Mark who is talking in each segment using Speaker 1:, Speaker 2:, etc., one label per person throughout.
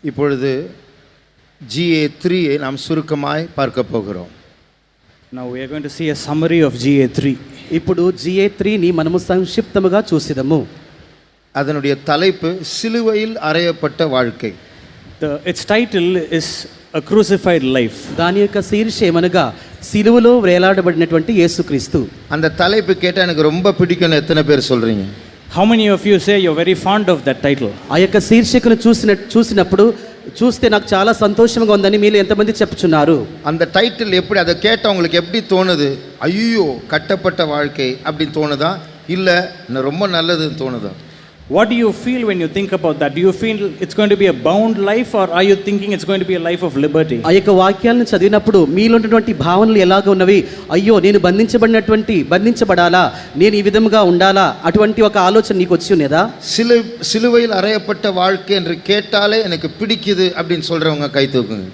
Speaker 1: இப்பொழுது GA3 நாம் சுருக்கமாய் பார்க்க போகிறோம்.
Speaker 2: Now we are going to see a summary of GA3.
Speaker 3: ఇప్పుడు GA3ని మనము సంక్షిప్తముగా చూసిదము.
Speaker 1: அதனுடைய தலைப்பு சிலுவையில் அறையப்பட்ட வாழ்க்கை.
Speaker 2: Its title is A Crucified Life.
Speaker 3: దాని యొక్క శీర్ష ఏమనగా సిలువలో వేలాడబడినటువంటి యేసుక్రీస్తు.
Speaker 1: அந்த தலைப்பு கேட்டால் எனக்கு ரொம்ப பிடிக்கும்னு எத்தனை பேர் சொல்றீங்க?
Speaker 2: How many of you say you're very fond of that title?
Speaker 3: ఆ యొక్క శీర్షికను చూసినప్పుడు చూస్తే నాకు చాలా సంతోషంగా ఉందని మీరు ఎంతమంది చెప్పుచున్నారు?
Speaker 1: அந்த டைட்டில் எப்படி அதை கேட்டால் உங்களுக்கு எப்படி தோணுது? ஐயோ கட்டப்பட்ட வாழ்க்கை அப்படின்னு தோணுதா, இல்லை ரொம்ப நல்லதுன்னு தோணுதா?
Speaker 2: What do you feel when you think about that? Do you feel it's going to be a bound life, or are you thinking it's going to be a life of liberty?
Speaker 3: ఆ యొక్క వాక్యాలను చదివినప్పుడు మీలో ఉన్నటువంటి భావనలు ఎలాగ ఉన్నవి? అయ్యో నేను బంధించబడాలా, నేను ఈ విధముగా ఉండాలా, అటువంటి ఒక ఆలోచన నీకు వచ్చి ఉన్నదా?
Speaker 1: சிலுவையில் அறையப்பட்ட வாழ்க்கை என்று கேட்டாலே எனக்கு பிடிக்குது அப்படின்னு சொல்றவங்க கை தூக்குங்க.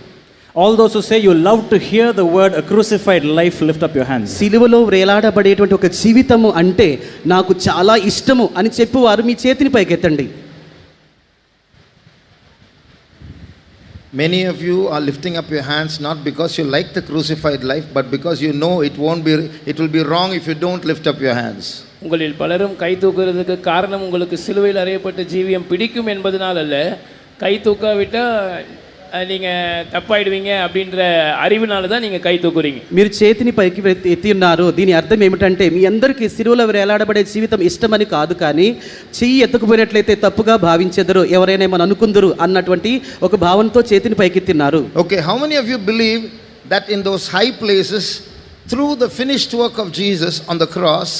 Speaker 2: All those who say you love to hear the word a crucified life, lift up your hands.
Speaker 3: సిలువలో వేలాడబడేటువంటి ఒక జీవితము అంటే నాకు చాలా ఇష్టము అని చెప్పువారు మీ చేతిని పైకెత్తండి.
Speaker 1: Many of you are lifting up your hands not because you like the crucified life, but because you know it will be wrong if you don't lift up your hands.
Speaker 4: உங்களில் பலரும் கை தூக்குறதுக்கு காரணம் உங்களுக்கு சிலுவையில் அறையப்பட்ட ஜீவியம் பிடிக்கும் என்பதனால் அல்ல, கை தூக்காவிட்டால் நீங்கள் தப்பாயிடுவீங்க அப்படின்ற அறிவினால தான் நீங்கள் கை தூக்குறீங்க.
Speaker 3: మీరు చేతిని పైకి ఎత్తి ఉన్నారు. దీని అర్థం ఏమిటంటే మీ అందరికీ సిలువలో వేలాడబడే జీవితం ఇష్టమని కాదు, కానీ చెయ్యి ఎత్తుకుపోయినట్లయితే తప్పుగా భావించెదరు, ఎవరైనా ఏమని అనుకుందరు అన్నటువంటి ఒక భావనతో చేతిని పైకెత్తిన్నారు.
Speaker 1: Okay, how many of you believe that in those high places, through the finished work of Jesus on the cross,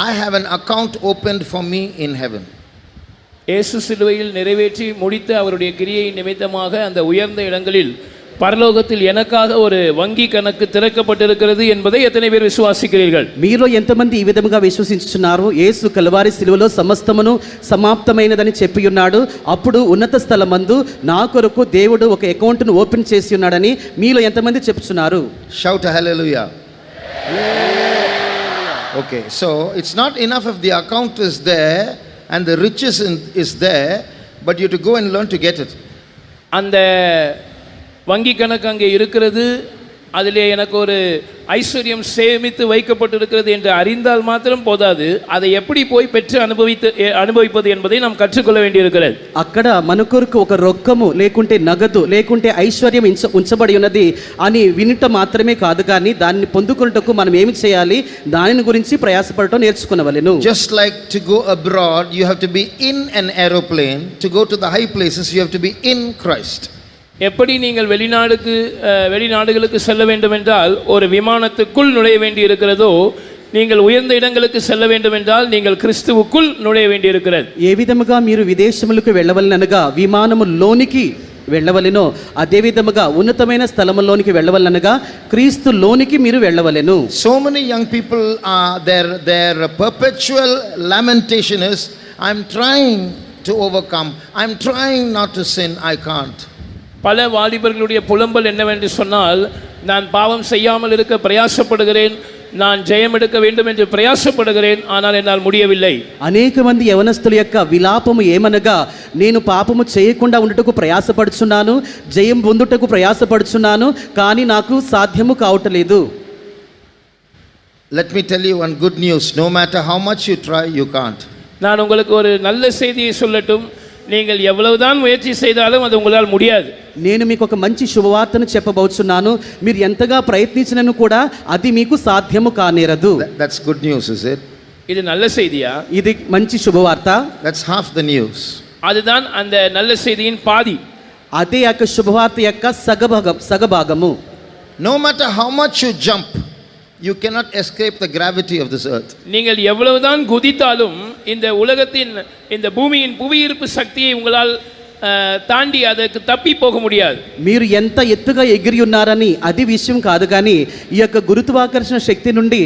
Speaker 1: I have an account opened for me in heaven?
Speaker 4: இயேசு சிலுவையில் நிறைவேற்றி முடித்த அவருடைய கிரியை நிமித்தமாக அந்த உயர்ந்த இடங்களில் பரலோகத்தில் எனக்காக ஒரு வங்கி கணக்கு திறக்கப்பட்டிருக்கிறது என்பதை எத்தனை பேர் விசுவாசிக்கிறீர்கள்?
Speaker 3: మీలో ఎంతమంది ఈ విధముగా విశ్వసించుచున్నారు? యేసు కల్వారి సిలువలో సమస్తమును సమాప్తమైనదని చెప్పి ఉన్నాడు. అప్పుడు ఉన్నత స్థలమందు నా కొరకు దేవుడు ఒక అకౌంట్ను ఓపెన్ చేసి ఉన్నాడని మీలో ఎంతమంది చెప్తున్నారు?
Speaker 1: Shout a hallelujah. Okay, so it's not enough if the account is there and the riches is there, but you have to go and learn to get it.
Speaker 4: அந்த வங்கி கணக்கு அங்கே இருக்கிறது, அதிலே எனக்கு ஒரு ஐஸ்வர்யம் சேமித்து வைக்கப்பட்டிருக்கிறது என்று அறிந்தால் மாத்திரம் போதாது, அதை எப்படி போய் பெற்று அனுபவிப்பது என்பதை நாம் கற்றுக்கொள்ள வேண்டியிருக்கிறது.
Speaker 3: అక్కడ మన కొరకు ఒక రొక్కము లేకుంటే నగదు లేకుంటే ఐశ్వర్యం ఉంచబడి ఉన్నది అని వినుట మాత్రమే కాదు, కానీ దాన్ని పొందుకొనుటకు మనం ఏమి చేయాలి, దాని గురించి ప్రయాసపడటం నేర్చుకునవలెను.
Speaker 1: Just like to go abroad, you have to be in an aeroplane. To go to the high places, you have to be in Christ.
Speaker 4: எப்படி நீங்கள் வெளிநாடுகளுக்கு செல்ல வேண்டும் என்றால் ஒரு விமானத்துக்குள் நுழைய வேண்டி இருக்கிறதோ, நீங்கள் உயர்ந்த இடங்களுக்கு செல்ல வேண்டும் என்றால் நீங்கள் கிறிஸ்துவுக்குள் நுழைய வேண்டி இருக்கிறது.
Speaker 3: ఏ విధముగా మీరు విదేశములకు వెళ్ళవలనగా విమానములోనికి వెళ్ళవలెనో, అదే విధముగా ఉన్నతమైన స్థలములోనికి వెళ్ళవలనగా క్రీస్తులోనికి మీరు వెళ్ళవలెను.
Speaker 1: So many young people are their perpetual lamentation is, I'm trying to overcome, I'm trying not to sin, I can't.
Speaker 4: பல வாலிபர்களுடைய புலம்பல் என்னவென்று சொன்னால், நான் பாவம் செய்யாமல் இருக்க பிரயாசப்படுகிறேன், நான் ஜெயம் எடுக்க வேண்டும் என்று பிரயாசப்படுகிறேன், ஆனால் என்னால் முடியவில்லை.
Speaker 3: అనేక మంది యవనస్తుల యొక్క విలాపము ఏమనగా, నేను పాపము చేయకుండా ఉండుటకు ప్రయాసపడుచున్నాను, జయం పొందుటకు ప్రయాసపడుచున్నాను, కానీ నాకు సాధ్యము కావట్లేదు.
Speaker 1: Let me tell you one good news, no matter how much you try, you can't.
Speaker 4: நான் உங்களுக்கு ஒரு நல்ல செய்தியை சொல்லட்டும், நீங்கள் எவ்வளவுதான் முயற்சி செய்தாலும் அது உங்களால் முடியாது.
Speaker 3: నేను మీకు ఒక మంచి శుభవార్తను చెప్పబోతున్నాను, మీరు ఎంతగా ప్రయత్నించినను కూడా అది మీకు సాధ్యము కానేరదు.
Speaker 1: That's good news, is it?
Speaker 4: இது நல்ல செய்தியா?
Speaker 3: ఇది మంచి శుభవార్త.
Speaker 1: That's half the news.
Speaker 4: அதுதான் அந்த நல்ல செய்தியின் பாதி.
Speaker 3: అదే యొక్క శుభవార్త యొక్క సగభాగము.
Speaker 1: No matter how much you jump, you cannot escape the gravity of this earth.
Speaker 4: நீங்கள் எவ்வளவுதான் குதித்தாலும் இந்த உலகத்தின் இந்த பூமியின் புவியீர்ப்பு சக்தியை உங்களால் தாண்டி அதற்கு தப்பி போக முடியாது.
Speaker 3: మీరు ఎంత ఎత్తుగా ఎగిరి ఉన్నారని అది విషయం కాదు, కానీ ఈ యొక్క గురుత్వాకర్షణ శక్తి నుండి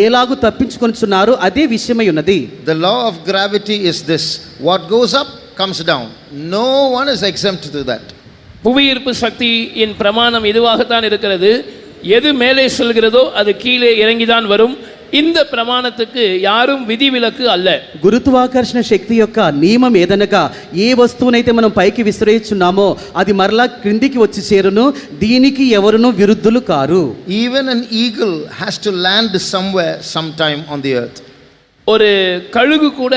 Speaker 3: ఎలాగూ తప్పించుకొనుచున్నారు అదే విషయమై ఉన్నది.
Speaker 1: The law of gravity is this: what goes up comes down. No one is exempt to that.
Speaker 4: புவியீர்ப்பு சக்தியின் பிரமாணம் இதுவாகத்தான் இருக்கிறது, எது மேலே செல்கிறதோ அது கீழே இறங்கிதான் வரும். இந்த பிரமாணத்துக்கு யாரும் విధివిలக்கு அல்ல.
Speaker 3: గురుత్వాకర్షణ శక్తి యొక్క నియమం ఏదనగా ఏ వస్తువునైతే మనం పైకి విసిరేస్తున్నామో అది మరలా క్రిందికి వచ్చి చేరును, దీనికి ఎవరును విరుద్ధులు car.
Speaker 1: Even an eagle has to land somewhere sometime on the earth.
Speaker 4: ஒரு கழுகு கூட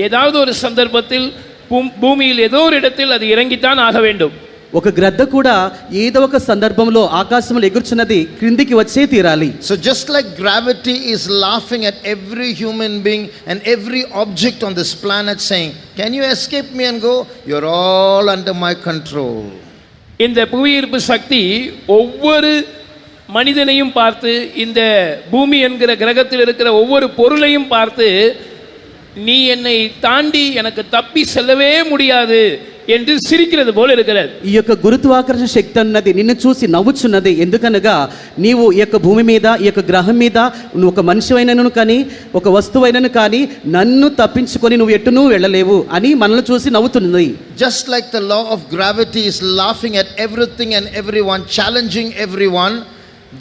Speaker 4: ஏதாவது ஒரு சந்தர்ப்பத்தில் பூமியில் ஏதோ ஒரு இடத்தில் அது இறங்கித்தான் ஆக வேண்டும்.
Speaker 3: ఒక గ్రద్ద కూడా ఏదో ఒక సందర్భంలో ఆకాశంలో ఎగురుచున్నది క్రిందికి వచ్చే తీరాలి.
Speaker 1: So just like gravity is laughing at every human being and every object on this planet saying, can you escape me and go? You're all under my control.
Speaker 4: இந்த புவியீர்ப்பு சக்தி ஒவ்வொரு மனிதனையும் பார்த்து, இந்த பூமி என்கிற கிரகத்தில் இருக்கிற ஒவ்வொரு பொருளையும் பார்த்து, நீ என்னை தாண்டி எனக்கு தப்பி செல்லவே முடியாது என்று సిరికినది పోల இருக்கிறது.
Speaker 3: ఈ యొక్క గురుత్వాకర్షణ శక్తి అన్నది నిన్ను చూసి నవ్వుచున్నది. ఎందుకనగా నీవు ఈ యొక్క భూమి మీద, ఈ యొక్క గ్రహం మీద నువ్వు ఒక మనిషివైనను కానీ ఒక వస్తువైనను కానీ నన్ను తప్పించుకొని నువ్వు ఎట్టునూ వెళ్ళలేవు అని మనల్ని చూసి నవ్వుతున్నది.
Speaker 1: Just like the law of gravity is laughing at everything and everyone, challenging everyone,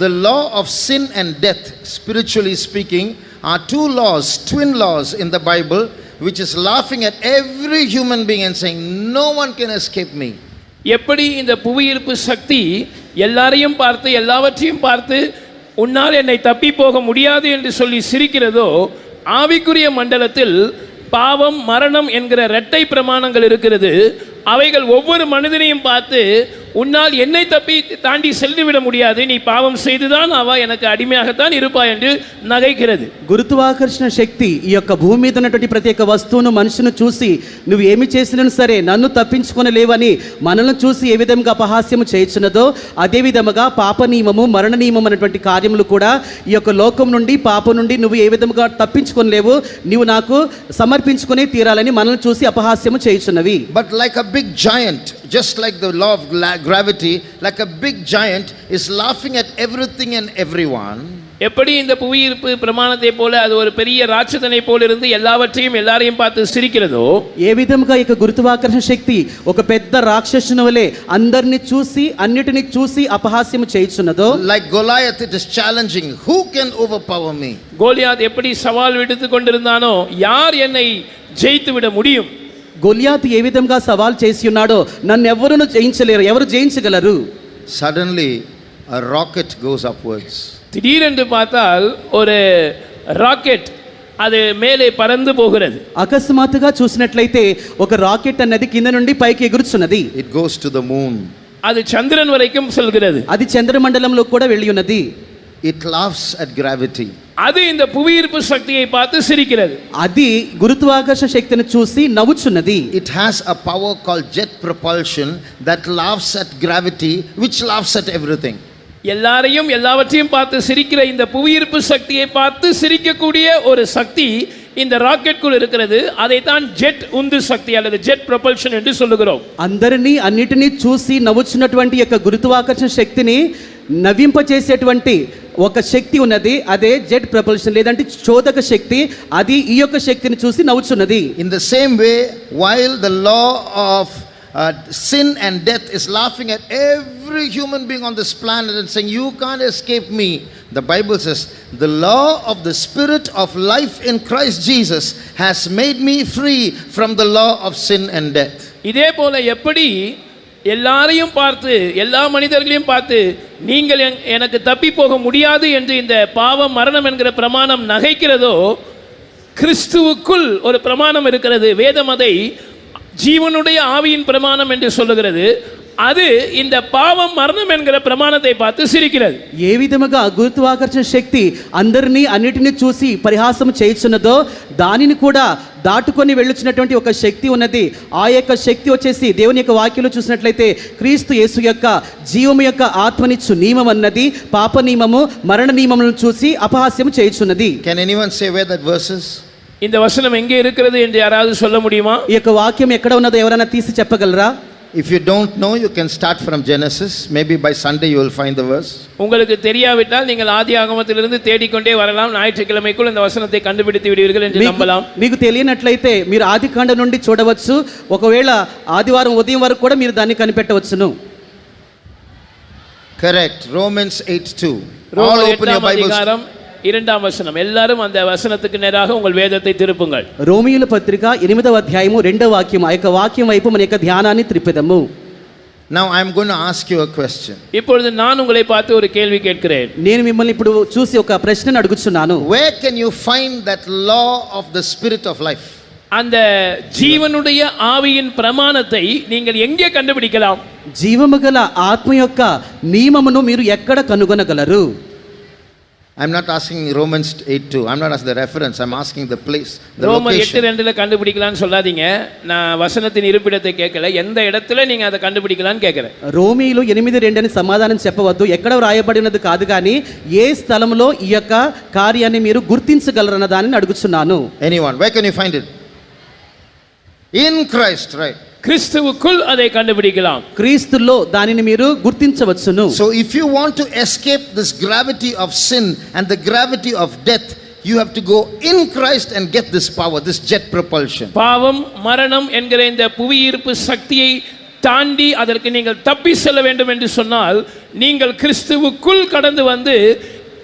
Speaker 1: the law of sin and death, spiritually speaking, are two laws, twin laws in the Bible, which is laughing at every human being and saying, no one can escape me.
Speaker 4: எப்படி இந்த புவியீர்ப்பு சக்தி எல்லாரையும் பார்த்து எல்லாவற்றையும் பார்த்து உன்னால் என்னை தப்பி போக முடியாது என்று சொல்லி சிரிக்கிறதோ, ஆவிக்குரிய மண்டலத்தில் பாவம் மரணம் என்கிற இரட்டை பிரமாணங்கள் இருக்கிறது. அவைகள் ஒவ்வொரு மனிதனையும் பார்த்து உன்னால் என்னை தப்பி தாண்டி செல்லிவிட முடியாது, நீ பாவம் செய்துதான் அவ எனக்கு అడిమయాகத்தான் இருப்பாய் என்று నగైகிறது.
Speaker 3: గురుత్వాకర్షణ శక్తి ఈ యొక్క భూమి మీద ఉన్నటువంటి ప్రతి ఒక్క వస్తువును మనుషును చూసి నువ్వు ఏమి చేసినా సరే నన్ను తప్పించుకొనలేవని మనల్ని చూసి ఏ విధంగా అపహాస్యము చేయుచున్నదో, అదే విధముగా పాప నియమము మరణ నియమం అనేటువంటి కార్యములు కూడా ఈ యొక్క లోకం నుండి పాపం నుండి నువ్వు ఏ విధముగా తప్పించుకొనలేవు, నీవు నాకు సమర్పించుకునే తీరాలని మనల్ని చూసి అపహాస్యము చేయుచున్నవి.
Speaker 1: But like a big giant, just like the law of gravity, like a big giant is laughing at everything and everyone.
Speaker 4: எப்படி இந்த புவியீர்ப்பு பிரமாணத்தை போல அது ஒரு பெரிய ராட்சதனை போல இருந்து எல்லாவற்றையும் எல்லாரையும் பார்த்து சிரிக்கிறதோ,
Speaker 3: ఏ విధముగా ఈ యొక్క గురుత్వాకర్షణ శక్తి ఒక పెద్ద రాక్షసుని వలె అందరిని చూసి అన్నిటిని చూసి అపహాస్యము చేయుచున్నదో,
Speaker 1: like Goliath, it is challenging, who can overpower me?
Speaker 4: Goliath எப்படி சவால் விடுத்து கொண்டிருந்தானோ, யார் என்னை ஜெயித்து விட முடியும்?
Speaker 3: గొలియాతు ఏ విధంగా సవాల్ చేసి ఉన్నాడో నన్ను ఎవరును జయించలేరు, ఎవరు జయించగలరు?
Speaker 1: Suddenly a rocket goes upwards.
Speaker 4: திடீரென்று பார்த்தால் ஒரு ராக்கெட் அது மேலே பறந்து போகிறது.
Speaker 3: అకస్మాత్తుగా చూసినట్లయితే ఒక రాకెట్ అన్నది కింద నుండి పైకి ఎగురుచున్నది.
Speaker 1: It goes to the moon.
Speaker 4: அது சந்திரன் வரைக்கும் செல்கிறது.
Speaker 3: అది చంద్రమండలంలో కూడా వెళ్ళి ఉన్నది.
Speaker 1: It laughs at gravity.
Speaker 4: அது இந்த புவியீர்ப்பு சக்தியை பார்த்து சிரிக்கிறது.
Speaker 3: అది గురుత్వాకర్షణ శక్తిని చూసి నవ్వుచున్నది.
Speaker 1: It has a power called jet propulsion that laughs at gravity, which laughs at everything.
Speaker 4: எல்லாரையும் எல்லாவற்றையும் பார்த்து சிரிக்கிற இந்த புவியீர்ப்பு சக்தியை பார்த்து சிரிக்கக்கூடிய ஒரு சக்தி இந்த ராக்கெட்குள் இருக்கிறது. அதைத்தான் ஜெட் உந்து சக்தி அல்லது ஜெட் ப்ரொபல்ஷன் என்று சொல்லுகிறோம்.
Speaker 3: అందరినీ అన్నిటినీ చూసి నవ్వుచున్నటువంటి యొక్క గురుత్వాకర్షణ శక్తిని నవ్వింపచేసేటువంటి ఒక శక్తి ఉన్నది, అదే జెట్ ప్రపల్షన్ లేదంటే చోదక శక్తి. అది ఈ యొక్క శక్తిని చూసి నవ్వుచున్నది.
Speaker 1: In the same way, while the law of sin and death is laughing at every human being on this planet and saying, you can't escape me, the Bible says, the law of the Spirit of life in Christ Jesus has made me free from the law of sin and death.
Speaker 4: இதே போல எப்படி எல்லாரையும் பார்த்து எல்லா மனிதர்களையும் பார்த்து நீங்கள் எனக்கு தப்பி போக முடியாது என்று இந்த பாவம் மரணம் என்கிற பிரமாணம் நகைக்கிறதோ, கிறிஸ்துவுக்குள் ஒரு பிரமாணம் இருக்கிறது. வேதம் அதை ஜீவனுடைய ஆவியின் பிரமாணம் என்று சொல்லுகிறது. அது இந்த பாவம் మరణం என்கிற ప్రమాణத்தை பார்த்து సిరికినది.
Speaker 3: ఏ విధముగా గురుత్వాకర్షణ శక్తి అందరినీ అన్నిటిని చూసి పరిహాసం చేయుచున్నదో, దానిని కూడా దాటుకొని వెళ్ళుచున్నటువంటి ఒక శక్తి ఉన్నది. ఆ యొక్క శక్తి వచ్చేసి దేవుని యొక్క వాక్యంలో చూసినట్లయితే క్రీస్తు యేసు యొక్క జీవము యొక్క ఆత్మనిచ్చు నియమం అన్నది పాప నియమము మరణ నియమములను చూసి అపహాస్యం చేయుచున్నది.
Speaker 1: Can anyone say where that verse is?
Speaker 4: இந்த வசனம் எங்கே இருக்கிறது என்று யாராவது சொல்ல முடியுமா?
Speaker 3: ఈ యొక్క వాక్యం ఎక్కడ ఉన్నదో ఎవరైనా తీసి చెప్పగలరా?
Speaker 1: If you don't know, you can start from Genesis. Maybe by Sunday you will find the verse.
Speaker 4: உங்களுக்கு தெரியாவிட்டால் நீங்கள் ஆதி ஆகமத்திலிருந்து தேடிக்கொண்டே வரலாம். ஞாயிற்றுக்கிழமைக்குள் இந்த வசனத்தை கண்டுபிடித்து விடுவீர்கள் என்று நம்பலாம்.
Speaker 3: మీకు తెలియనట్లయితే మీరు ఆదికాండం నుండి చూడవచ్చు. ఒకవేళ ఆదివారం ఉదయం వరకు కూడా మీరు దాన్ని కనిపెట్టవచ్చును.
Speaker 1: Correct. Romans 8:2. All
Speaker 4: ரோமர்
Speaker 1: open your
Speaker 4: 8ஆம்
Speaker 1: Bibles.
Speaker 4: அதிகாரம் 2ஆம் வசனம். எல்லாரும் அந்த வசனத்துக்கு நேராக உங்கள் வேதத்தை திருப்புங்கள்.
Speaker 3: రోమీయుల పత్రిక 8వ అధ్యాయము 2వ వాక్యం. ఆ యొక్క వాక్యం వైపు మన యొక్క ధ్యానాన్ని త్రిప్పుదాము.
Speaker 1: Now I am going to ask you a question.
Speaker 4: இப்பொழுது நான் உங்களை பார்த்து ஒரு கேள்வி கேட்கிறேன்.
Speaker 3: నేను మిమ్మల్ని ఇప్పుడు చూసి ఒక ప్రశ్నను అడుగుచున్నాను.
Speaker 1: Where can you find that law of the spirit of life?
Speaker 4: அந்த ஜீவனுடைய ஆவியின் பிரமாணத்தை நீங்கள் எங்கே கண்டுபிடிக்கலாம்?
Speaker 3: జీవము గల ఆత్మ యొక్క నియమమును మీరు ఎక్కడ కనుగొనగలరు?
Speaker 1: I'm not asking Romans 8:2. I'm not asking the reference. I'm asking the place, the
Speaker 4: ரோமர்
Speaker 1: location.
Speaker 4: 8:2ல கண்டுபிடிக்கலாம்னு சொல்லாதீங்க. நான் வசனத்தின் இருப்பிடத்தை கேட்கல. எந்த இடத்துல நீங்க அதை கண்டுபிடிக்கலாம்னு கேட்கிறேன்.
Speaker 3: రోమీయులు 8:2 అని సమాధానం చెప్పవద్దు. ఎక్కడ రాయబడినది కాదు కానీ ఏ స్థలంలో ఈ యొక్క కార్యాన్ని మీరు గుర్తించగలరన్న దానిని అడుగుచున్నాను.
Speaker 1: Anyone? Where can you find it? In Christ, right?
Speaker 4: கிறிஸ்துவுக்குள் அதை கண்டுபிடிக்கலாம்.
Speaker 3: క్రీస్తులో దానిని మీరు గుర్తించవచ్చును.
Speaker 1: So if you want to escape this gravity of sin and the gravity of death, you have to go in Christ and get this power, this jet propulsion.
Speaker 4: பாவம் மரணம் என்கிற இந்த புவியீர்ப்பு சக்தியை தாண்டி அதற்கு நீங்கள் தப்பி செல்ல வேண்டும் என்று சொன்னால் நீங்கள் கிறிஸ்துவுக்குள் கடந்து வந்து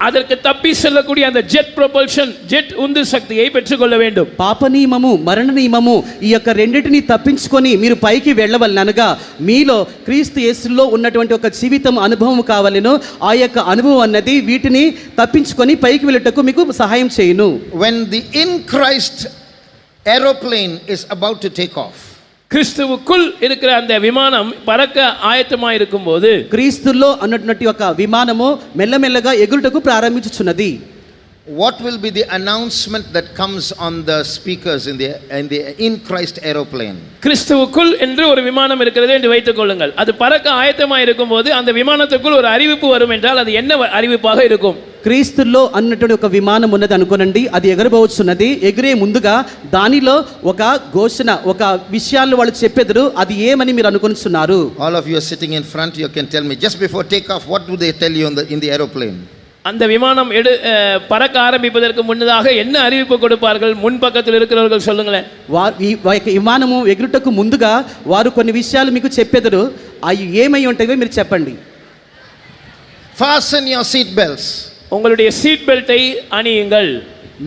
Speaker 4: அதற்கு தப்பி செல்லக்கூடிய அந்த ஜெட் ப்ரொபல்ஷன் ஜெட் உந்து சக்தியை பெற்றுக்கொள்ள வேண்டும்.
Speaker 3: పాప నియమము మరణ నియమము ఈ యొక్క రెండిటిని తప్పించుకొని మీరు పైకి వెళ్ళవలనగా మీలో క్రీస్తు యేసులో ఉన్నటువంటి ఒక జీవితం అనుభవం కావాలను. ఆ యొక్క అనుభవం అన్నది వీటిని తప్పించుకొని పైకి వెళ్ళటకు మీకు సహాయం చేయును.
Speaker 1: When the in Christ aeroplane is about to take off,
Speaker 4: கிறிஸ்துவுக்குள் இருக்கிற அந்த விமானம் பறக்க ஆயத்தமாக இருக்கும்போது
Speaker 3: క్రీస్తులో అన్నటువంటి ఒక విమానము మెల్లమెల్లగా ఎగురుటకు ప్రారంభించుచున్నది.
Speaker 1: what will be the announcement that comes on the speakers in the in Christ aeroplane?
Speaker 4: கிறிஸ்துவுக்குள் என்று ஒரு விமானம் இருக்கிறது என்று வைத்துக் கொள்ளுங்கள். அது பறக்க ஆயத்தமாக இருக்கும்போது அந்த விமானத்துக்குள் ஒரு அறிவிப்பு வரும் என்றால் அது என்ன அறிவிப்பாக இருக்கும்?
Speaker 3: క్రీస్తుల్లో అన్నటువంటి ఒక విమానం ఉన్నది అనుకోనండి. అది ఎగరబోచున్నది. ఎగిరే ముందుగా దానిలో ఒక ఘోషణ ఒక విషయాలు వాళ్ళు చెప్పెదరు. అది ఏమని మీరు అనుకుంటున్నారు?
Speaker 1: All of you are sitting in front, you can tell me just before takeoff, what do they tell you in the aeroplane?
Speaker 4: அந்த விமானம் பறக்க ஆரம்பிப்பதற்கு முன்னதாக என்ன அறிவிப்பு கொடுப்பார்கள்? முன்பக்கத்தில் இருக்கிறவர்கள் சொல்லுங்களேன்.
Speaker 3: విమానము ఎగురుటకు ముందుగా వారు కొన్ని విషయాలు మీకు చెప్పెదరు. అవి ఏమై ఉంటాయో మీరు చెప్పండి.
Speaker 1: Fasten your seat belts.
Speaker 4: உங்களுடைய சீட் பெல்ட்டை அணியுங்கள்.